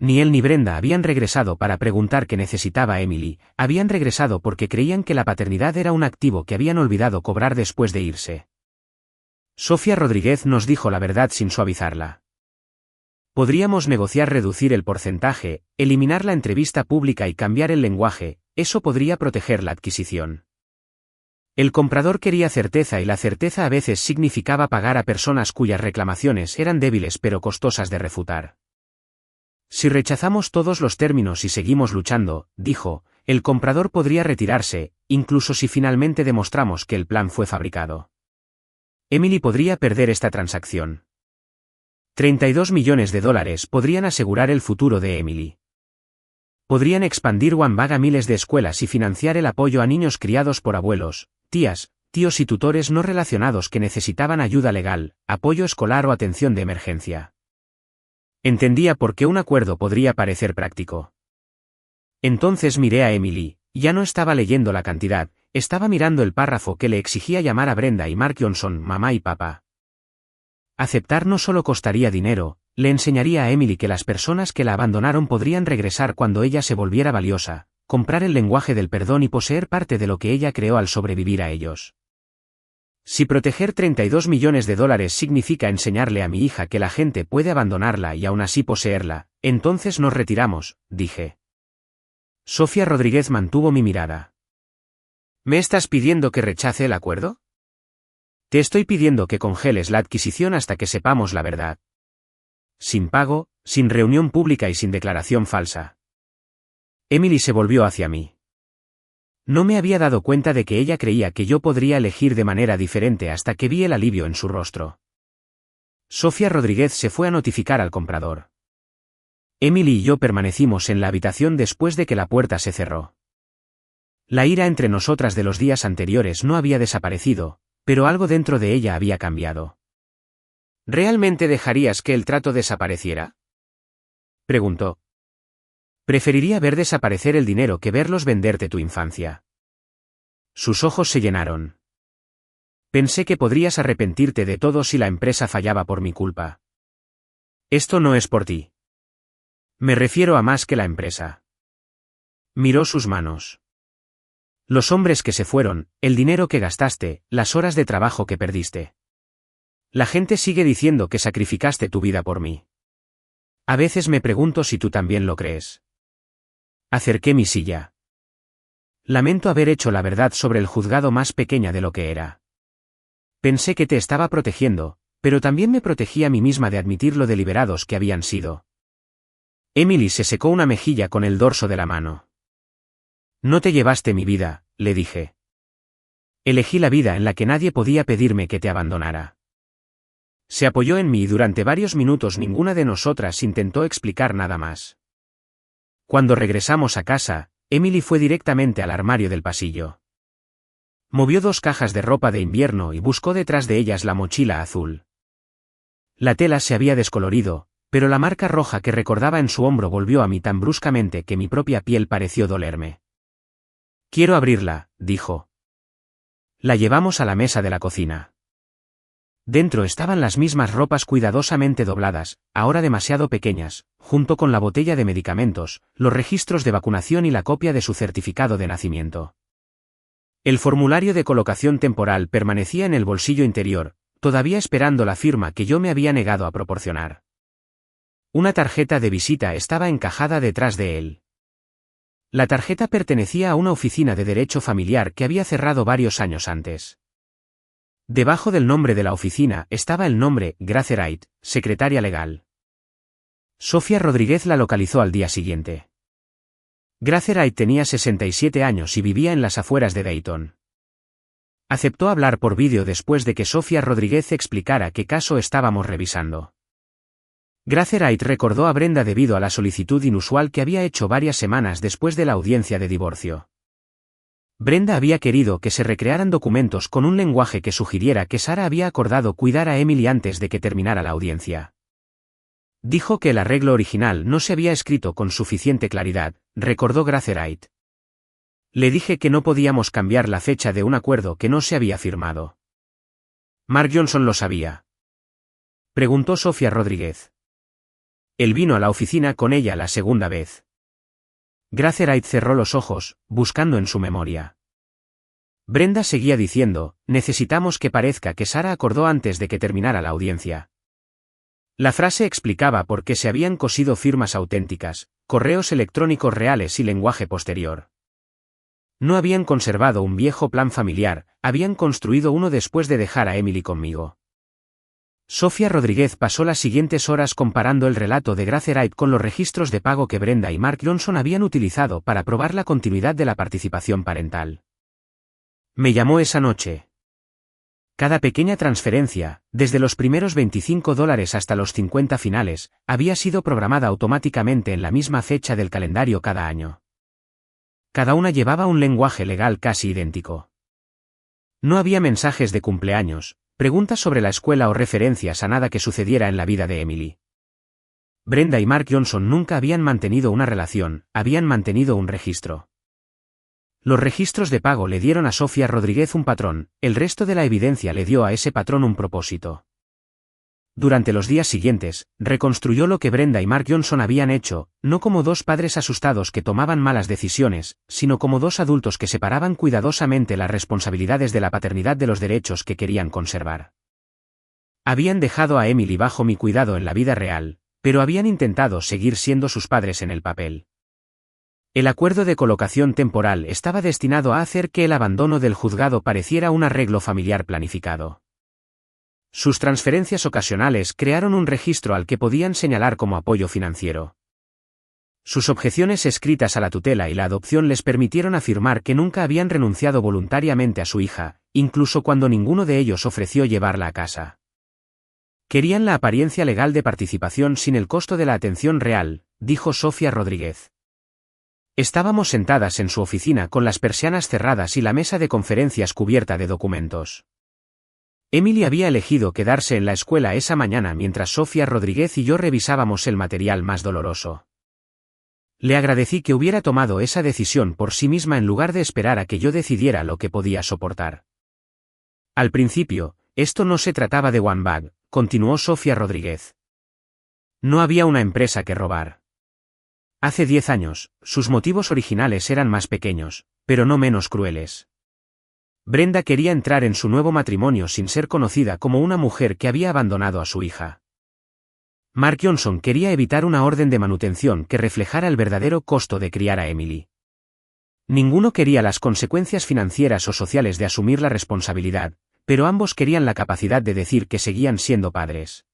Ni él ni Brenda habían regresado para preguntar qué necesitaba a Emily, habían regresado porque creían que la paternidad era un activo que habían olvidado cobrar después de irse. Sofía Rodríguez nos dijo la verdad sin suavizarla. «Podríamos negociar reducir el porcentaje, eliminar la entrevista pública y cambiar el lenguaje, eso podría proteger la adquisición». El comprador quería certeza y la certeza a veces significaba pagar a personas cuyas reclamaciones eran débiles pero costosas de refutar. «Si rechazamos todos los términos y seguimos luchando», dijo, «el comprador podría retirarse, incluso si finalmente demostramos que el plan fue fabricado. Emily podría perder esta transacción. $32 millones podrían asegurar el futuro de Emily. Podrían expandir OneBag a miles de escuelas y financiar el apoyo a niños criados por abuelos, tías, tíos y tutores no relacionados que necesitaban ayuda legal, apoyo escolar o atención de emergencia». Entendía por qué un acuerdo podría parecer práctico. Entonces miré a Emily, ya no estaba leyendo la cantidad, estaba mirando el párrafo que le exigía llamar a Brenda y Mark Johnson mamá y papá. Aceptar no solo costaría dinero, le enseñaría a Emily que las personas que la abandonaron podrían regresar cuando ella se volviera valiosa, comprar el lenguaje del perdón y poseer parte de lo que ella creó al sobrevivir a ellos. Si proteger $32 millones significa enseñarle a mi hija que la gente puede abandonarla y aún así poseerla, entonces nos retiramos, dije. Sofía Rodríguez mantuvo mi mirada. ¿Me estás pidiendo que rechace el acuerdo? Te estoy pidiendo que congeles la adquisición hasta que sepamos la verdad. Sin pago, sin reunión pública y sin declaración falsa. Emily se volvió hacia mí. No me había dado cuenta de que ella creía que yo podría elegir de manera diferente hasta que vi el alivio en su rostro. Sofía Rodríguez se fue a notificar al comprador. Emily y yo permanecimos en la habitación después de que la puerta se cerró. La ira entre nosotras de los días anteriores no había desaparecido, pero algo dentro de ella había cambiado. ¿Realmente dejarías que el trato desapareciera?, preguntó. Preferiría ver desaparecer el dinero que verlos venderte tu infancia. Sus ojos se llenaron. Pensé que podrías arrepentirte de todo si la empresa fallaba por mi culpa. Esto no es por ti. Me refiero a más que la empresa. Miró sus manos. Los hombres que se fueron, el dinero que gastaste, las horas de trabajo que perdiste. La gente sigue diciendo que sacrificaste tu vida por mí. A veces me pregunto si tú también lo crees. Acerqué mi silla. Lamento haber hecho la verdad sobre el juzgado más pequeña de lo que era. Pensé que te estaba protegiendo, pero también me protegí a mí misma de admitir lo deliberados que habían sido. Emily se secó una mejilla con el dorso de la mano. No te llevaste mi vida, le dije. Elegí la vida en la que nadie podía pedirme que te abandonara. Se apoyó en mí y durante varios minutos ninguna de nosotras intentó explicar nada más. Cuando regresamos a casa, Emily fue directamente al armario del pasillo. Movió 2 cajas de ropa de invierno y buscó detrás de ellas la mochila azul. La tela se había descolorido, pero la marca roja que recordaba en su hombro volvió a mí tan bruscamente que mi propia piel pareció dolerme. Quiero abrirla, dijo. La llevamos a la mesa de la cocina. Dentro estaban las mismas ropas cuidadosamente dobladas, ahora demasiado pequeñas, junto con la botella de medicamentos, los registros de vacunación y la copia de su certificado de nacimiento. El formulario de colocación temporal permanecía en el bolsillo interior, todavía esperando la firma que yo me había negado a proporcionar. Una tarjeta de visita estaba encajada detrás de él. La tarjeta pertenecía a una oficina de derecho familiar que había cerrado varios años antes. Debajo del nombre de la oficina estaba el nombre, Grace Wright, secretaria legal. Sofía Rodríguez la localizó al día siguiente. Grace Wright tenía 67 años y vivía en las afueras de Dayton. Aceptó hablar por vídeo después de que Sofía Rodríguez explicara qué caso estábamos revisando. Grace Wright recordó a Brenda debido a la solicitud inusual que había hecho varias semanas después de la audiencia de divorcio. Brenda había querido que se recrearan documentos con un lenguaje que sugiriera que Sarah había acordado cuidar a Emily antes de que terminara la audiencia. Dijo que el arreglo original no se había escrito con suficiente claridad, recordó Grace Wright. Le dije que no podíamos cambiar la fecha de un acuerdo que no se había firmado. ¿Mark Johnson lo sabía?, preguntó Sofía Rodríguez. Él vino a la oficina con ella la segunda vez. Grace Wright cerró los ojos, buscando en su memoria. Brenda seguía diciendo, necesitamos que parezca que Sarah acordó antes de que terminara la audiencia. La frase explicaba por qué se habían cosido firmas auténticas, correos electrónicos reales y lenguaje posterior. No habían conservado un viejo plan familiar, habían construido uno después de dejar a Emily conmigo. Sofía Rodríguez pasó las siguientes horas comparando el relato de Grace Wright con los registros de pago que Brenda y Mark Johnson habían utilizado para probar la continuidad de la participación parental. Me llamó esa noche. Cada pequeña transferencia, desde los primeros $25 hasta los 50 finales, había sido programada automáticamente en la misma fecha del calendario cada año. Cada una llevaba un lenguaje legal casi idéntico. No había mensajes de cumpleaños, preguntas sobre la escuela o referencias a nada que sucediera en la vida de Emily. Brenda y Mark Johnson nunca habían mantenido una relación, habían mantenido un registro. Los registros de pago le dieron a Sofía Rodríguez un patrón, el resto de la evidencia le dio a ese patrón un propósito. Durante los días siguientes, reconstruyó lo que Brenda y Mark Johnson habían hecho, no como 2 padres asustados que tomaban malas decisiones, sino como 2 adultos que separaban cuidadosamente las responsabilidades de la paternidad de los derechos que querían conservar. Habían dejado a Emily bajo mi cuidado en la vida real, pero habían intentado seguir siendo sus padres en el papel. El acuerdo de colocación temporal estaba destinado a hacer que el abandono del juzgado pareciera un arreglo familiar planificado. Sus transferencias ocasionales crearon un registro al que podían señalar como apoyo financiero. Sus objeciones escritas a la tutela y la adopción les permitieron afirmar que nunca habían renunciado voluntariamente a su hija, incluso cuando ninguno de ellos ofreció llevarla a casa. Querían la apariencia legal de participación sin el costo de la atención real, dijo Sofía Rodríguez. Estábamos sentadas en su oficina con las persianas cerradas y la mesa de conferencias cubierta de documentos. Emily había elegido quedarse en la escuela esa mañana mientras Sofía Rodríguez y yo revisábamos el material más doloroso. Le agradecí que hubiera tomado esa decisión por sí misma en lugar de esperar a que yo decidiera lo que podía soportar. Al principio, esto no se trataba de One Bag, continuó Sofía Rodríguez. No había una empresa que robar. Hace 10 años, sus motivos originales eran más pequeños, pero no menos crueles. Brenda quería entrar en su nuevo matrimonio sin ser conocida como una mujer que había abandonado a su hija. Mark Johnson quería evitar una orden de manutención que reflejara el verdadero costo de criar a Emily. Ninguno quería las consecuencias financieras o sociales de asumir la responsabilidad, pero ambos querían la capacidad de decir que seguían siendo padres.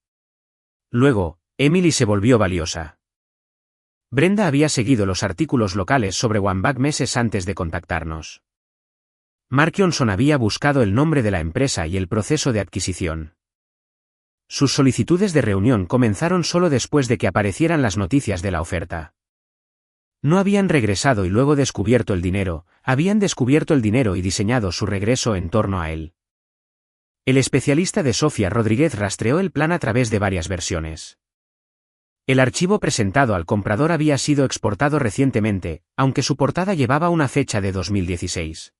Luego, Emily se volvió valiosa. Brenda había seguido los artículos locales sobre Wambach meses antes de contactarnos. Mark Johnson había buscado el nombre de la empresa y el proceso de adquisición. Sus solicitudes de reunión comenzaron solo después de que aparecieran las noticias de la oferta. No habían regresado y luego descubierto el dinero, habían descubierto el dinero y diseñado su regreso en torno a él. El especialista de Sofía Rodríguez rastreó el plan a través de varias versiones. El archivo presentado al comprador había sido exportado recientemente, aunque su portada llevaba una fecha de 2016.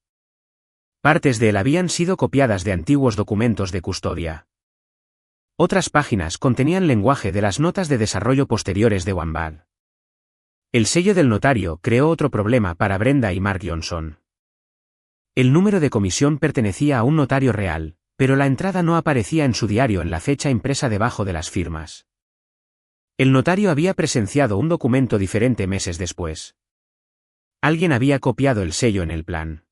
Partes de él habían sido copiadas de antiguos documentos de custodia. Otras páginas contenían lenguaje de las notas de desarrollo posteriores de Wambach. El sello del notario creó otro problema para Brenda y Mark Johnson. El número de comisión pertenecía a un notario real, pero la entrada no aparecía en su diario en la fecha impresa debajo de las firmas. El notario había presenciado un documento diferente meses después. Alguien había copiado el sello en el plan.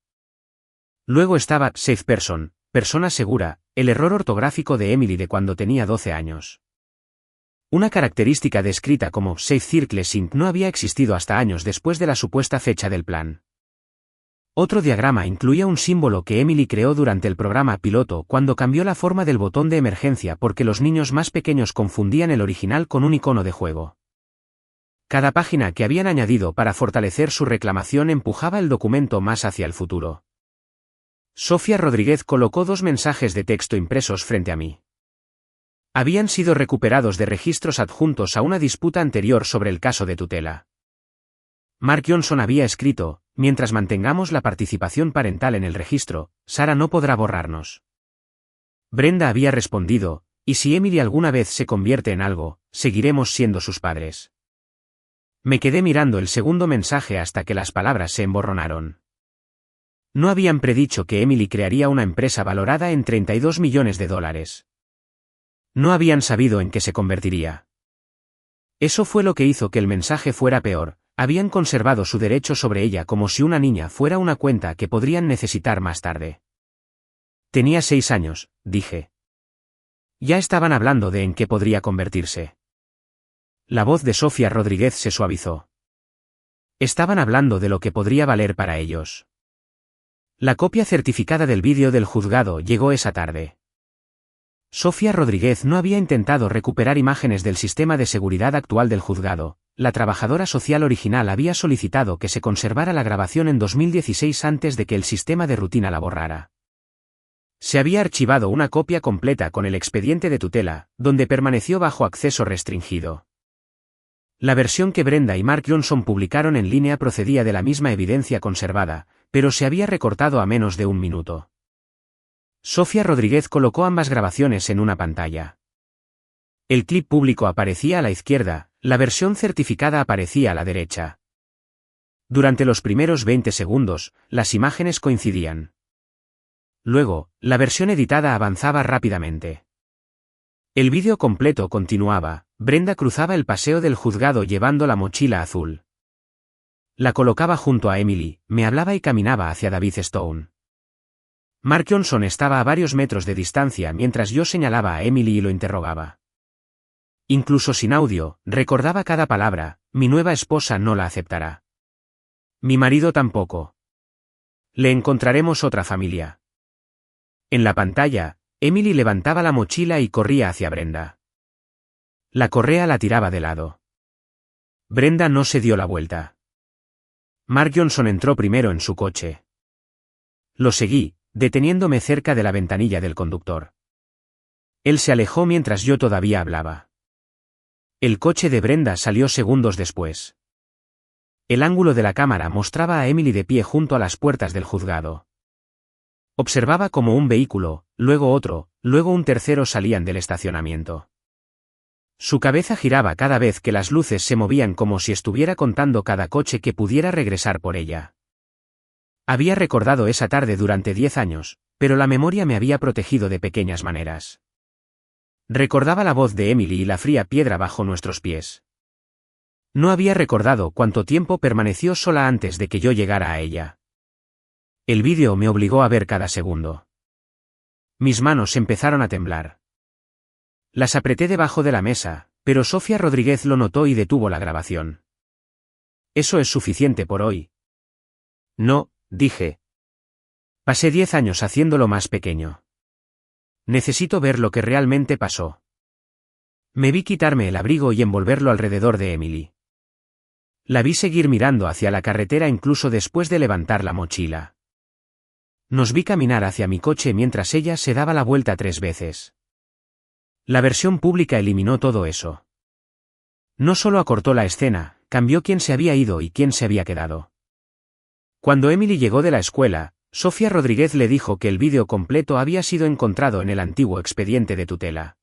Luego estaba Safe Person, persona segura, el error ortográfico de Emily de cuando tenía 12 años. Una característica descrita como Safe Circles Inc. no había existido hasta años después de la supuesta fecha del plan. Otro diagrama incluía un símbolo que Emily creó durante el programa piloto cuando cambió la forma del botón de emergencia porque los niños más pequeños confundían el original con un icono de juego. Cada página que habían añadido para fortalecer su reclamación empujaba el documento más hacia el futuro. Sofía Rodríguez colocó 2 mensajes de texto impresos frente a mí. Habían sido recuperados de registros adjuntos a una disputa anterior sobre el caso de tutela. Mark Johnson había escrito: mientras mantengamos la participación parental en el registro, Sara no podrá borrarnos. Brenda había respondido: y si Emily alguna vez se convierte en algo, seguiremos siendo sus padres. Me quedé mirando el segundo mensaje hasta que las palabras se emborronaron. No habían predicho que Emily crearía una empresa valorada en $32 millones. No habían sabido en qué se convertiría. Eso fue lo que hizo que el mensaje fuera peor. Habían conservado su derecho sobre ella como si una niña fuera una cuenta que podrían necesitar más tarde. Tenía 6 años, dije. Ya estaban hablando de en qué podría convertirse. La voz de Sofía Rodríguez se suavizó. Estaban hablando de lo que podría valer para ellos. La copia certificada del vídeo del juzgado llegó esa tarde. Sofía Rodríguez no había intentado recuperar imágenes del sistema de seguridad actual del juzgado. La trabajadora social original había solicitado que se conservara la grabación en 2016 antes de que el sistema de rutina la borrara. Se había archivado una copia completa con el expediente de tutela, donde permaneció bajo acceso restringido. La versión que Brenda y Mark Johnson publicaron en línea procedía de la misma evidencia conservada, pero se había recortado a menos de 1 minuto. Sofía Rodríguez colocó ambas grabaciones en una pantalla. El clip público aparecía a la izquierda, la versión certificada aparecía a la derecha. Durante los primeros 20 segundos, las imágenes coincidían. Luego, la versión editada avanzaba rápidamente. El vídeo completo continuaba. Brenda cruzaba el paseo del juzgado llevando la mochila azul. La colocaba junto a Emily, me hablaba y caminaba hacia David Stone. Mark Johnson estaba a varios metros de distancia mientras yo señalaba a Emily y lo interrogaba. Incluso sin audio, recordaba cada palabra: mi nueva esposa no la aceptará. Mi marido tampoco. Le encontraremos otra familia. En la pantalla, Emily levantaba la mochila y corría hacia Brenda. La correa la tiraba de lado. Brenda no se dio la vuelta. Mark Johnson entró primero en su coche. Lo seguí, deteniéndome cerca de la ventanilla del conductor. Él se alejó mientras yo todavía hablaba. El coche de Brenda salió segundos después. El ángulo de la cámara mostraba a Emily de pie junto a las puertas del juzgado. Observaba cómo un vehículo, luego otro, luego un tercero salían del estacionamiento. Su cabeza giraba cada vez que las luces se movían como si estuviera contando cada coche que pudiera regresar por ella. Había recordado esa tarde durante 10 años, pero la memoria me había protegido de pequeñas maneras. Recordaba la voz de Emily y la fría piedra bajo nuestros pies. No había recordado cuánto tiempo permaneció sola antes de que yo llegara a ella. El vídeo me obligó a ver cada segundo. Mis manos empezaron a temblar. Las apreté debajo de la mesa, pero Sofía Rodríguez lo notó y detuvo la grabación. «Eso es suficiente por hoy». «No», dije. «Pasé 10 años haciéndolo más pequeño. Necesito ver lo que realmente pasó». Me vi quitarme el abrigo y envolverlo alrededor de Emily. La vi seguir mirando hacia la carretera incluso después de levantar la mochila. Nos vi caminar hacia mi coche mientras ella se daba la vuelta 3 veces. La versión pública eliminó todo eso. No solo acortó la escena, cambió quién se había ido y quién se había quedado. Cuando Emily llegó de la escuela, Sofía Rodríguez le dijo que el vídeo completo había sido encontrado en el antiguo expediente de tutela.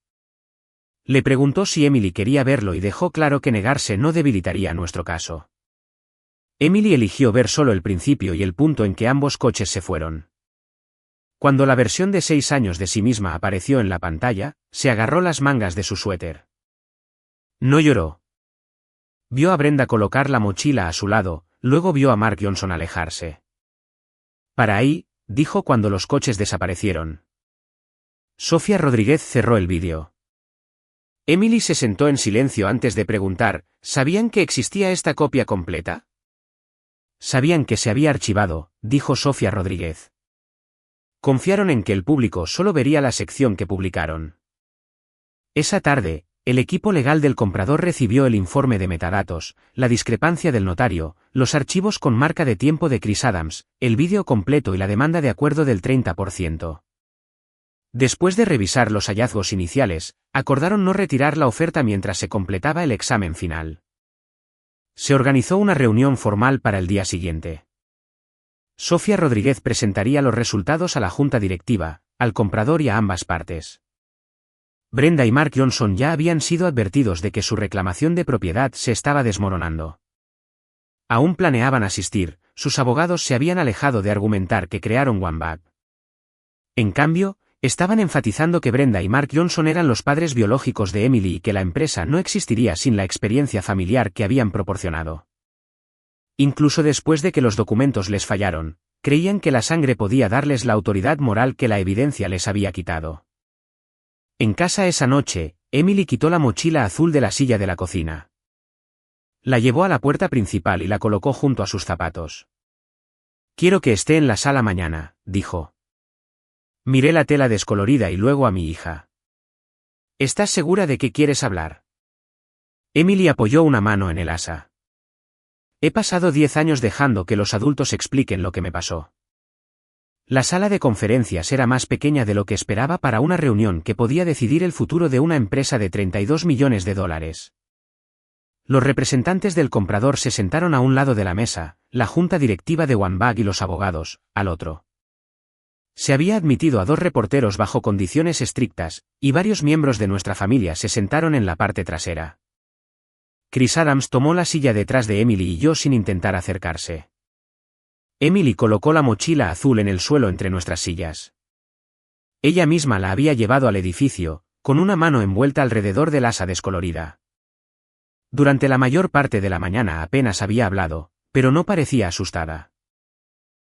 Le preguntó si Emily quería verlo y dejó claro que negarse no debilitaría nuestro caso. Emily eligió ver solo el principio y el punto en que ambos coches se fueron. Cuando la versión de 6 años de sí misma apareció en la pantalla, se agarró las mangas de su suéter. No lloró. Vio a Brenda colocar la mochila a su lado, luego vio a Mark Johnson alejarse. «Para ahí», dijo cuando los coches desaparecieron. Sofía Rodríguez cerró el vídeo. Emily se sentó en silencio antes de preguntar, ¿sabían que existía esta copia completa? Sabían que se había archivado, dijo Sofía Rodríguez. Confiaron en que el público solo vería la sección que publicaron. Esa tarde, el equipo legal del comprador recibió el informe de metadatos, la discrepancia del notario, los archivos con marca de tiempo de Chris Adams, el vídeo completo y la demanda de acuerdo del 30%. Después de revisar los hallazgos iniciales, acordaron no retirar la oferta mientras se completaba el examen final. Se organizó una reunión formal para el día siguiente. Sofía Rodríguez presentaría los resultados a la junta directiva, al comprador y a ambas partes. Brenda y Mark Johnson ya habían sido advertidos de que su reclamación de propiedad se estaba desmoronando. Aún planeaban asistir, sus abogados se habían alejado de argumentar que crearon OneBag. En cambio, estaban enfatizando que Brenda y Mark Johnson eran los padres biológicos de Emily y que la empresa no existiría sin la experiencia familiar que habían proporcionado. Incluso después de que los documentos les fallaron, creían que la sangre podía darles la autoridad moral que la evidencia les había quitado. En casa esa noche, Emily quitó la mochila azul de la silla de la cocina. La llevó a la puerta principal y la colocó junto a sus zapatos. «Quiero que esté en la sala mañana», dijo. Miré la tela descolorida y luego a mi hija. «¿Estás segura de que quieres hablar?» Emily apoyó una mano en el asa. «He pasado 10 años dejando que los adultos expliquen lo que me pasó». La sala de conferencias era más pequeña de lo que esperaba para una reunión que podía decidir el futuro de una empresa de $32 millones. Los representantes del comprador se sentaron a un lado de la mesa, la junta directiva de OneBag y los abogados, al otro. Se había admitido a 2 reporteros bajo condiciones estrictas, y varios miembros de nuestra familia se sentaron en la parte trasera. Chris Adams tomó la silla detrás de Emily y yo sin intentar acercarse. Emily colocó la mochila azul en el suelo entre nuestras sillas. Ella misma la había llevado al edificio, con una mano envuelta alrededor del asa descolorida. Durante la mayor parte de la mañana apenas había hablado, pero no parecía asustada.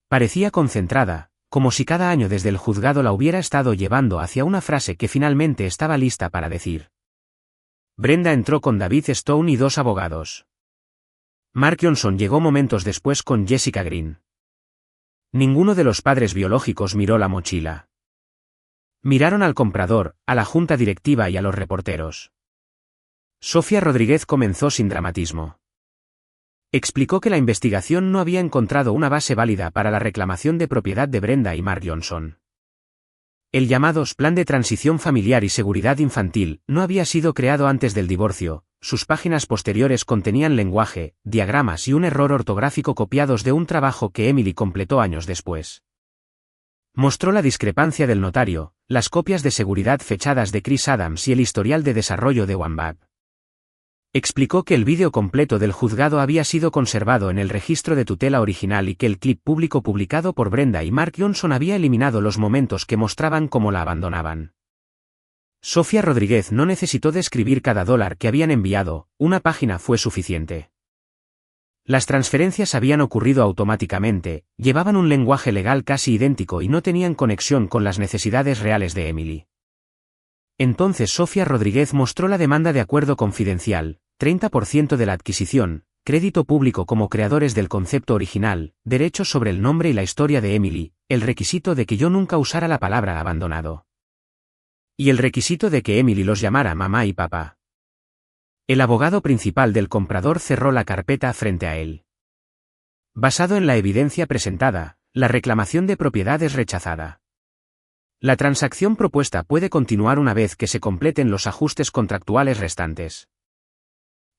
Parecía concentrada, como si cada año desde el juzgado la hubiera estado llevando hacia una frase que finalmente estaba lista para decir. Brenda entró con David Stone y 2 abogados. Mark Johnson llegó momentos después con Jessica Green. Ninguno de los padres biológicos miró la mochila. Miraron al comprador, a la junta directiva y a los reporteros. Sofía Rodríguez comenzó sin dramatismo. Explicó que la investigación no había encontrado una base válida para la reclamación de propiedad de Brenda y Mark Johnson. El llamado Plan de Transición Familiar y Seguridad Infantil no había sido creado antes del divorcio, sus páginas posteriores contenían lenguaje, diagramas y un error ortográfico copiados de un trabajo que Emily completó años después. Mostró la discrepancia del notario, las copias de seguridad fechadas de Chris Adams y el historial de desarrollo de OneBag. Explicó que el vídeo completo del juzgado había sido conservado en el registro de tutela original y que el clip público publicado por Brenda y Mark Johnson había eliminado los momentos que mostraban cómo la abandonaban. Sofía Rodríguez no necesitó describir cada dólar que habían enviado, una página fue suficiente. Las transferencias habían ocurrido automáticamente, llevaban un lenguaje legal casi idéntico y no tenían conexión con las necesidades reales de Emily. Entonces Sofía Rodríguez mostró la demanda de acuerdo confidencial, 30% de la adquisición, crédito público como creadores del concepto original, derechos sobre el nombre y la historia de Emily, el requisito de que yo nunca usara la palabra abandonado. Y el requisito de que Emily los llamara mamá y papá. El abogado principal del comprador cerró la carpeta frente a él. Basado en la evidencia presentada, la reclamación de propiedad es rechazada. La transacción propuesta puede continuar una vez que se completen los ajustes contractuales restantes.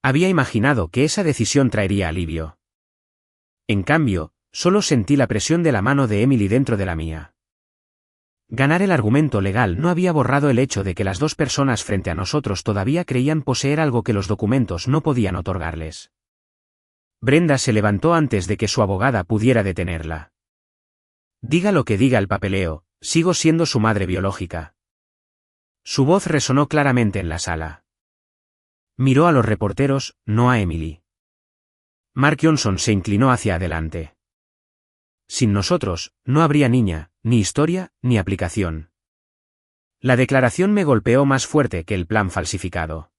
Había imaginado que esa decisión traería alivio. En cambio, solo sentí la presión de la mano de Emily dentro de la mía. Ganar el argumento legal no había borrado el hecho de que las dos personas frente a nosotros todavía creían poseer algo que los documentos no podían otorgarles. Brenda se levantó antes de que su abogada pudiera detenerla. Diga lo que diga el papeleo, sigo siendo su madre biológica. Su voz resonó claramente en la sala. Miró a los reporteros, no a Emily. Mark Johnson se inclinó hacia adelante. Sin nosotros, no habría niña, ni historia, ni aplicación. La declaración me golpeó más fuerte que el plan falsificado.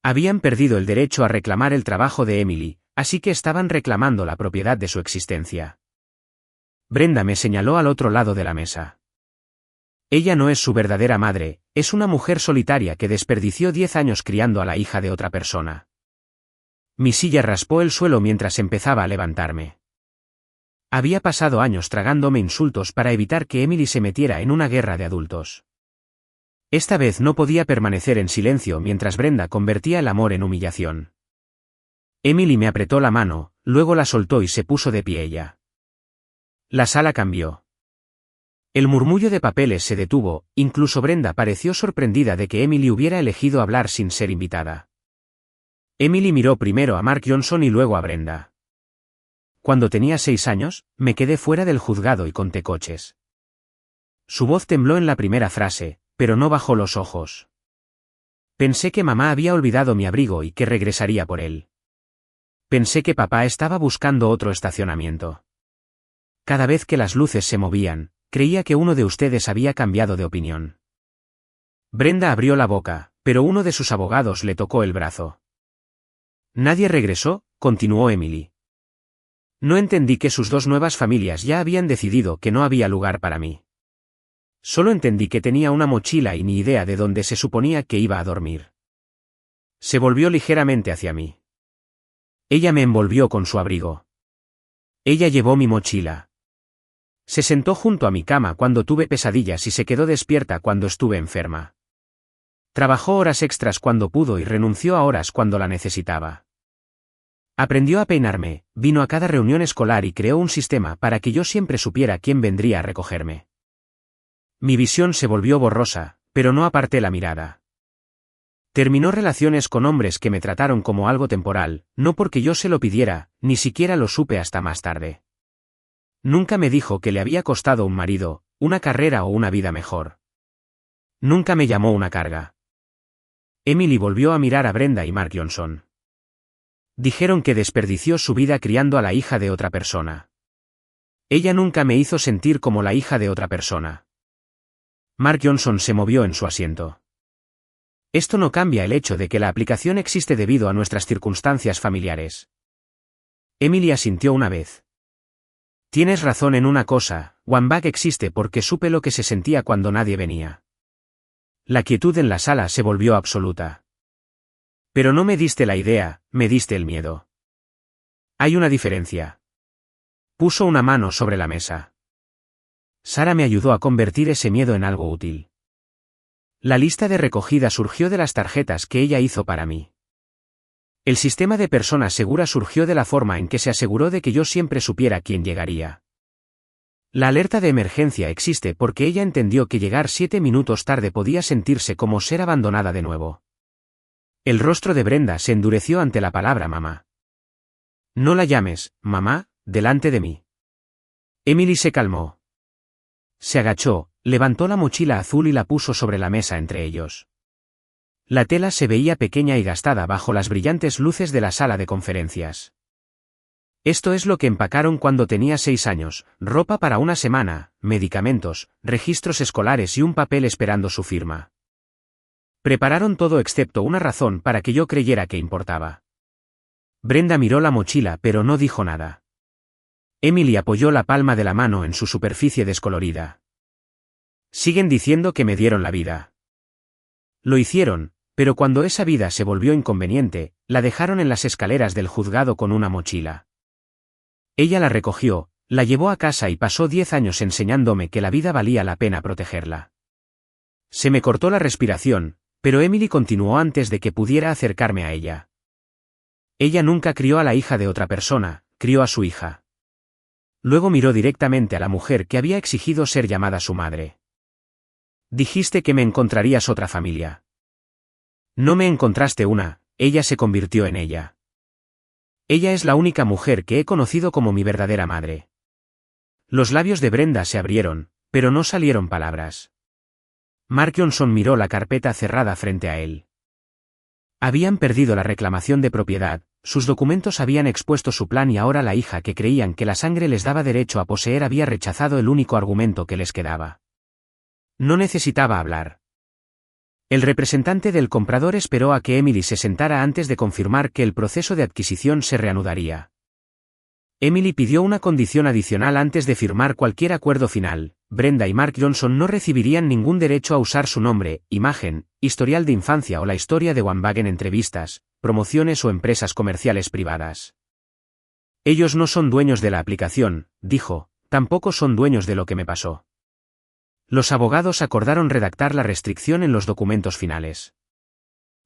Habían perdido el derecho a reclamar el trabajo de Emily, así que estaban reclamando la propiedad de su existencia. Brenda me señaló al otro lado de la mesa. Ella no es su verdadera madre, es una mujer solitaria que desperdició 10 años criando a la hija de otra persona. Mi silla raspó el suelo mientras empezaba a levantarme. Había pasado años tragándome insultos para evitar que Emily se metiera en una guerra de adultos. Esta vez no podía permanecer en silencio mientras Brenda convertía el amor en humillación. Emily me apretó la mano, luego la soltó y se puso de pie ella. La sala cambió. El murmullo de papeles se detuvo, incluso Brenda pareció sorprendida de que Emily hubiera elegido hablar sin ser invitada. Emily miró primero a Mark Johnson y luego a Brenda. Cuando tenía 6 años, me quedé fuera del juzgado y conté coches. Su voz tembló en la primera frase, pero no bajó los ojos. Pensé que mamá había olvidado mi abrigo y que regresaría por él. Pensé que papá estaba buscando otro estacionamiento. Cada vez que las luces se movían, creía que uno de ustedes había cambiado de opinión. Brenda abrió la boca, pero uno de sus abogados le tocó el brazo. Nadie regresó, continuó Emily. No entendí que sus dos nuevas familias ya habían decidido que no había lugar para mí. Solo entendí que tenía una mochila y ni idea de dónde se suponía que iba a dormir. Se volvió ligeramente hacia mí. Ella me envolvió con su abrigo. Ella llevó mi mochila. Se sentó junto a mi cama cuando tuve pesadillas y se quedó despierta cuando estuve enferma. Trabajó horas extras cuando pudo y renunció a horas cuando la necesitaba. Aprendió a peinarme, vino a cada reunión escolar y creó un sistema para que yo siempre supiera quién vendría a recogerme. Mi visión se volvió borrosa, pero no aparté la mirada. Terminó relaciones con hombres que me trataron como algo temporal, no porque yo se lo pidiera, ni siquiera lo supe hasta más tarde. Nunca me dijo que le había costado un marido, una carrera o una vida mejor. Nunca me llamó una carga. Emily volvió a mirar a Brenda y Mark Johnson. Dijeron que desperdició su vida criando a la hija de otra persona. Ella nunca me hizo sentir como la hija de otra persona. Mark Johnson se movió en su asiento. Esto no cambia el hecho de que la aplicación existe debido a nuestras circunstancias familiares. Emily asintió una vez. Tienes razón en una cosa, OneBag existe porque supe lo que se sentía cuando nadie venía. La quietud en la sala se volvió absoluta. Pero no me diste la idea, me diste el miedo. Hay una diferencia. Puso una mano sobre la mesa. Sara me ayudó a convertir ese miedo en algo útil. La lista de recogida surgió de las tarjetas que ella hizo para mí. El sistema de personas seguras surgió de la forma en que se aseguró de que yo siempre supiera quién llegaría. La alerta de emergencia existe porque ella entendió que llegar 7 minutos tarde podía sentirse como ser abandonada de nuevo. El rostro de Brenda se endureció ante la palabra mamá. No la llames, mamá, delante de mí. Emily se calmó. Se agachó, levantó la mochila azul y la puso sobre la mesa entre ellos. La tela se veía pequeña y gastada bajo las brillantes luces de la sala de conferencias. Esto es lo que empacaron cuando tenía 6 años, ropa para una semana, medicamentos, registros escolares y un papel esperando su firma. Prepararon todo excepto una razón para que yo creyera que importaba. Brenda miró la mochila pero no dijo nada. Emily apoyó la palma de la mano en su superficie descolorida. Siguen diciendo que me dieron la vida. Lo hicieron, pero cuando esa vida se volvió inconveniente, la dejaron en las escaleras del juzgado con una mochila. Ella la recogió, la llevó a casa y pasó 10 años enseñándome que la vida valía la pena protegerla. Se me cortó la respiración, pero Emily continuó antes de que pudiera acercarme a ella. Ella nunca crió a la hija de otra persona, crió a su hija. Luego miró directamente a la mujer que había exigido ser llamada su madre. Dijiste que me encontrarías otra familia. No me encontraste una, ella se convirtió en ella. Ella es la única mujer que he conocido como mi verdadera madre. Los labios de Brenda se abrieron, pero no salieron palabras. Mark Johnson miró la carpeta cerrada frente a él. Habían perdido la reclamación de propiedad, sus documentos habían expuesto su plan y ahora la hija que creían que la sangre les daba derecho a poseer había rechazado el único argumento que les quedaba. No necesitaba hablar. El representante del comprador esperó a que Emily se sentara antes de confirmar que el proceso de adquisición se reanudaría. Emily pidió una condición adicional antes de firmar cualquier acuerdo final. Brenda y Mark Johnson no recibirían ningún derecho a usar su nombre, imagen, historial de infancia o la historia de Wambach en entrevistas, promociones o empresas comerciales privadas. Ellos no son dueños de la aplicación, dijo, tampoco son dueños de lo que me pasó. Los abogados acordaron redactar la restricción en los documentos finales.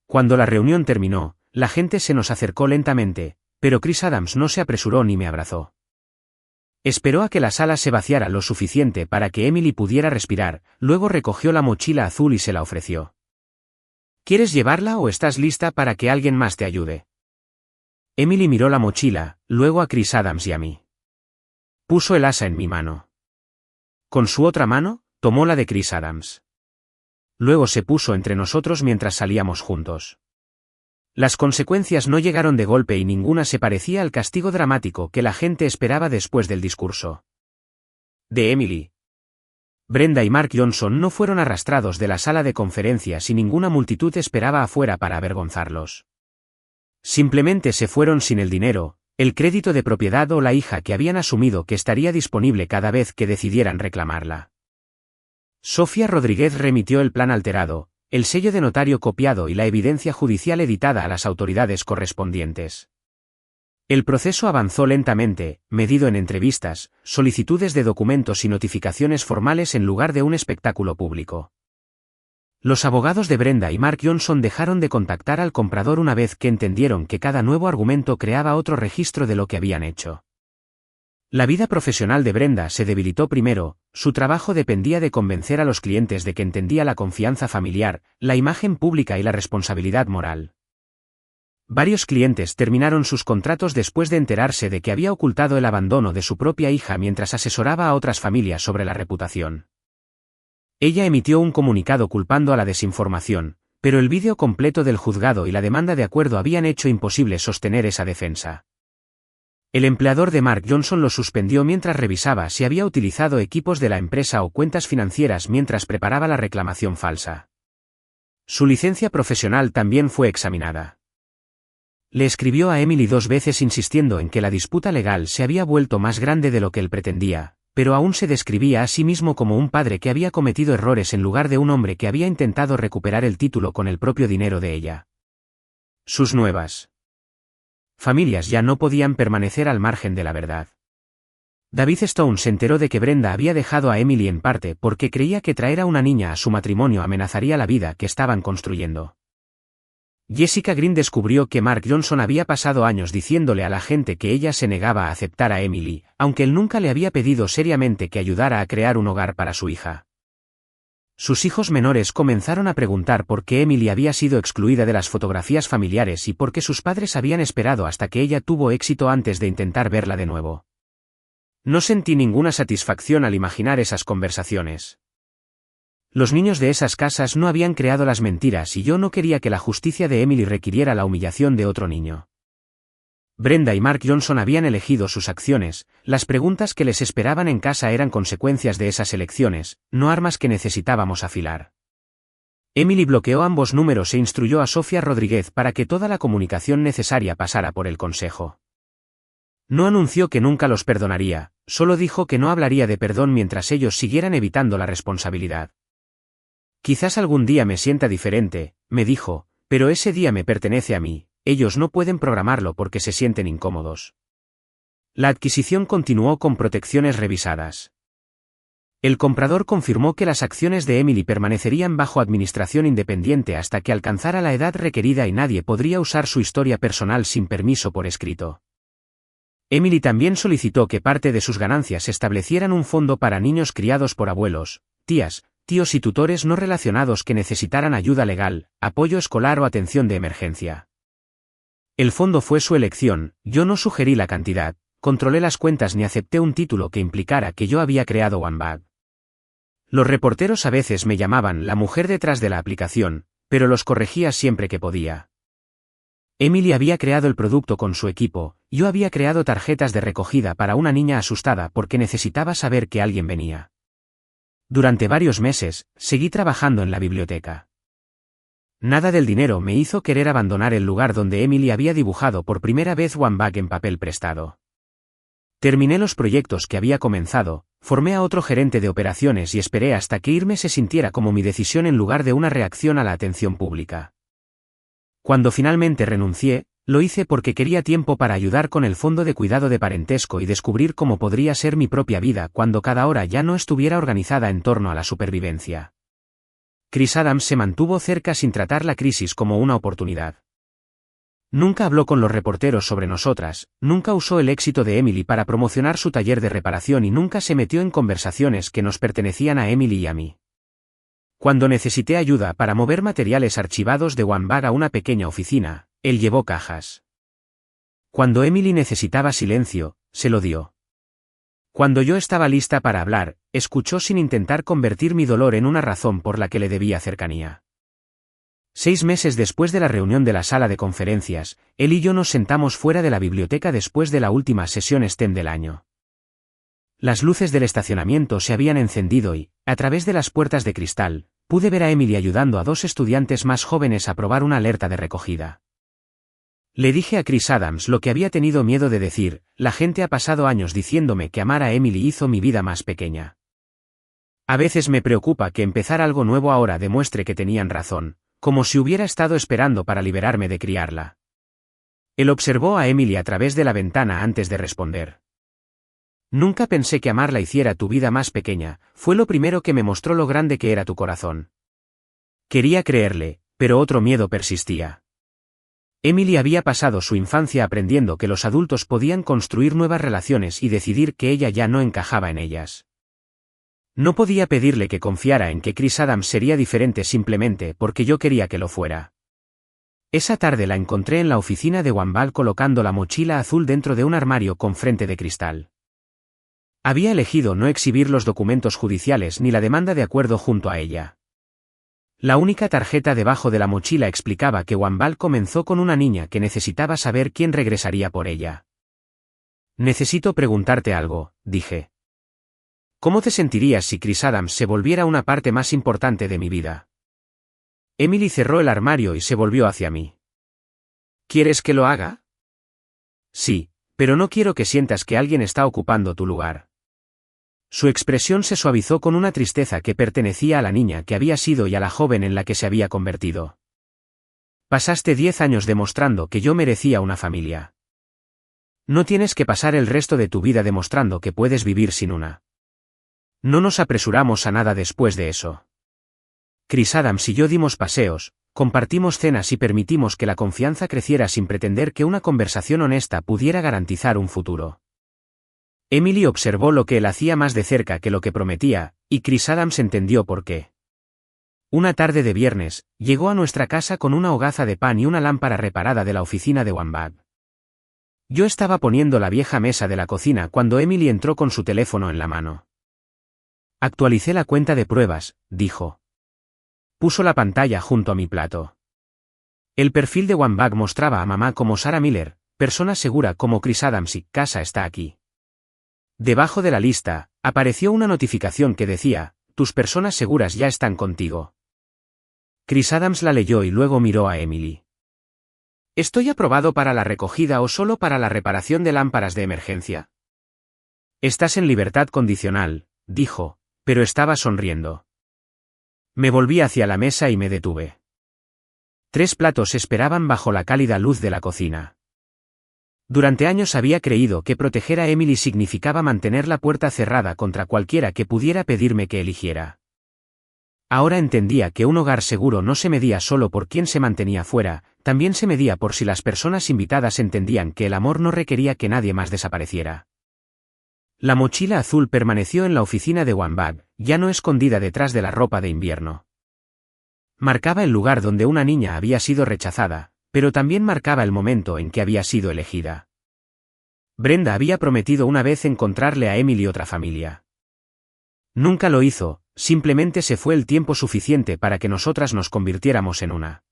Cuando la reunión terminó, la gente se nos acercó lentamente, pero Chris Adams no se apresuró ni me abrazó. Esperó a que la sala se vaciara lo suficiente para que Emily pudiera respirar, luego recogió la mochila azul y se la ofreció. ¿Quieres llevarla o estás lista para que alguien más te ayude? Emily miró la mochila, luego a Chris Adams y a mí. Puso el asa en mi mano. Con su otra mano, tomó la de Chris Adams. Luego se puso entre nosotros mientras salíamos juntos. Las consecuencias no llegaron de golpe y ninguna se parecía al castigo dramático que la gente esperaba después del discurso de Emily. Brenda y Mark Johnson no fueron arrastrados de la sala de conferencias y ninguna multitud esperaba afuera para avergonzarlos. Simplemente se fueron sin el dinero, el crédito de propiedad o la hija que habían asumido que estaría disponible cada vez que decidieran reclamarla. Sofía Rodríguez remitió el plan alterado, el sello de notario copiado y la evidencia judicial editada a las autoridades correspondientes. El proceso avanzó lentamente, medido en entrevistas, solicitudes de documentos y notificaciones formales en lugar de un espectáculo público. Los abogados de Brenda y Mark Johnson dejaron de contactar al comprador una vez que entendieron que cada nuevo argumento creaba otro registro de lo que habían hecho. La vida profesional de Brenda se debilitó primero, su trabajo dependía de convencer a los clientes de que entendía la confianza familiar, la imagen pública y la responsabilidad moral. Varios clientes terminaron sus contratos después de enterarse de que había ocultado el abandono de su propia hija mientras asesoraba a otras familias sobre la reputación. Ella emitió un comunicado culpando a la desinformación, pero el vídeo completo del juzgado y la demanda de acuerdo habían hecho imposible sostener esa defensa. El empleador de Mark Johnson lo suspendió mientras revisaba si había utilizado equipos de la empresa o cuentas financieras mientras preparaba la reclamación falsa. Su licencia profesional también fue examinada. Le escribió a Emily 2 veces insistiendo en que la disputa legal se había vuelto más grande de lo que él pretendía, pero aún se describía a sí mismo como un padre que había cometido errores en lugar de un hombre que había intentado recuperar el título con el propio dinero de ella. Sus nuevas familias ya no podían permanecer al margen de la verdad. David Stone se enteró de que Brenda había dejado a Emily en parte porque creía que traer a una niña a su matrimonio amenazaría la vida que estaban construyendo. Jessica Green descubrió que Mark Johnson había pasado años diciéndole a la gente que ella se negaba a aceptar a Emily, aunque él nunca le había pedido seriamente que ayudara a crear un hogar para su hija. Sus hijos menores comenzaron a preguntar por qué Emily había sido excluida de las fotografías familiares y por qué sus padres habían esperado hasta que ella tuvo éxito antes de intentar verla de nuevo. No sentí ninguna satisfacción al imaginar esas conversaciones. Los niños de esas casas no habían creado las mentiras y yo no quería que la justicia de Emily requiriera la humillación de otro niño. Brenda y Mark Johnson habían elegido sus acciones, las preguntas que les esperaban en casa eran consecuencias de esas elecciones, no armas que necesitábamos afilar. Emily bloqueó ambos números e instruyó a Sofía Rodríguez para que toda la comunicación necesaria pasara por el consejo. No anunció que nunca los perdonaría, solo dijo que no hablaría de perdón mientras ellos siguieran evitando la responsabilidad. Quizás algún día me sienta diferente, me dijo, pero ese día me pertenece a mí. Ellos no pueden programarlo porque se sienten incómodos. La adquisición continuó con protecciones revisadas. El comprador confirmó que las acciones de Emily permanecerían bajo administración independiente hasta que alcanzara la edad requerida y nadie podría usar su historia personal sin permiso por escrito. Emily también solicitó que parte de sus ganancias establecieran un fondo para niños criados por abuelos, tías, tíos y tutores no relacionados que necesitaran ayuda legal, apoyo escolar o atención de emergencia. El fondo fue su elección, yo no sugerí la cantidad, controlé las cuentas ni acepté un título que implicara que yo había creado OneBag. Los reporteros a veces me llamaban la mujer detrás de la aplicación, pero los corregía siempre que podía. Emily había creado el producto con su equipo, yo había creado tarjetas de recogida para una niña asustada porque necesitaba saber que alguien venía. Durante varios meses, seguí trabajando en la biblioteca. Nada del dinero me hizo querer abandonar el lugar donde Emily había dibujado por primera vez OneBag en papel prestado. Terminé los proyectos que había comenzado, formé a otro gerente de operaciones y esperé hasta que irme se sintiera como mi decisión en lugar de una reacción a la atención pública. Cuando finalmente renuncié, lo hice porque quería tiempo para ayudar con el fondo de cuidado de parentesco y descubrir cómo podría ser mi propia vida cuando cada hora ya no estuviera organizada en torno a la supervivencia. Chris Adams se mantuvo cerca sin tratar la crisis como una oportunidad. Nunca habló con los reporteros sobre nosotras, nunca usó el éxito de Emily para promocionar su taller de reparación y nunca se metió en conversaciones que nos pertenecían a Emily y a mí. Cuando necesité ayuda para mover materiales archivados de OneBag a una pequeña oficina, él llevó cajas. Cuando Emily necesitaba silencio, se lo dio. Cuando yo estaba lista para hablar, escuchó sin intentar convertir mi dolor en una razón por la que le debía cercanía. 6 meses después de la reunión de la sala de conferencias, él y yo nos sentamos fuera de la biblioteca después de la última sesión STEM del año. Las luces del estacionamiento se habían encendido y, a través de las puertas de cristal, pude ver a Emily ayudando a 2 estudiantes más jóvenes a probar una alerta de recogida. Le dije a Chris Adams lo que había tenido miedo de decir, la gente ha pasado años diciéndome que amar a Emily hizo mi vida más pequeña. A veces me preocupa que empezar algo nuevo ahora demuestre que tenían razón, como si hubiera estado esperando para liberarme de criarla. Él observó a Emily a través de la ventana antes de responder. Nunca pensé que amarla hiciera tu vida más pequeña, fue lo primero que me mostró lo grande que era tu corazón. Quería creerle, pero otro miedo persistía. Emily había pasado su infancia aprendiendo que los adultos podían construir nuevas relaciones y decidir que ella ya no encajaba en ellas. No podía pedirle que confiara en que Chris Adams sería diferente simplemente porque yo quería que lo fuera. Esa tarde la encontré en la oficina de OneBag colocando la mochila azul dentro de un armario con frente de cristal. Había elegido no exhibir los documentos judiciales ni la demanda de acuerdo junto a ella. La única tarjeta debajo de la mochila explicaba que OneBag comenzó con una niña que necesitaba saber quién regresaría por ella. Necesito preguntarte algo, dije. ¿Cómo te sentirías si Chris Adams se volviera una parte más importante de mi vida? Emily cerró el armario y se volvió hacia mí. ¿Quieres que lo haga? Sí, pero no quiero que sientas que alguien está ocupando tu lugar. Su expresión se suavizó con una tristeza que pertenecía a la niña que había sido y a la joven en la que se había convertido. Pasaste 10 años demostrando que yo merecía una familia. No tienes que pasar el resto de tu vida demostrando que puedes vivir sin una. No nos apresuramos a nada después de eso. Chris Adams y yo dimos paseos, compartimos cenas y permitimos que la confianza creciera sin pretender que una conversación honesta pudiera garantizar un futuro. Emily observó lo que él hacía más de cerca que lo que prometía, y Chris Adams entendió por qué. Una tarde de viernes, llegó a nuestra casa con una hogaza de pan y una lámpara reparada de la oficina de Wambach. Yo estaba poniendo la vieja mesa de la cocina cuando Emily entró con su teléfono en la mano. Actualicé la cuenta de pruebas, dijo. Puso la pantalla junto a mi plato. El perfil de Wambach mostraba a mamá como Sarah Miller, persona segura como Chris Adams y casa está aquí. Debajo de la lista, apareció una notificación que decía, tus personas seguras ya están contigo. Chris Adams la leyó y luego miró a Emily. ¿Estoy aprobado para la recogida o solo para la reparación de lámparas de emergencia? Estás en libertad condicional, dijo, pero estaba sonriendo. Me volví hacia la mesa y me detuve. 3 platos esperaban bajo la cálida luz de la cocina. Durante años había creído que proteger a Emily significaba mantener la puerta cerrada contra cualquiera que pudiera pedirme que eligiera. Ahora entendía que un hogar seguro no se medía solo por quién se mantenía fuera, también se medía por si las personas invitadas entendían que el amor no requería que nadie más desapareciera. La mochila azul permaneció en la oficina de Wambach, ya no escondida detrás de la ropa de invierno. Marcaba el lugar donde una niña había sido rechazada, pero también marcaba el momento en que había sido elegida. Brenda había prometido una vez encontrarle a Emily otra familia. Nunca lo hizo, simplemente se fue el tiempo suficiente para que nosotras nos convirtiéramos en una.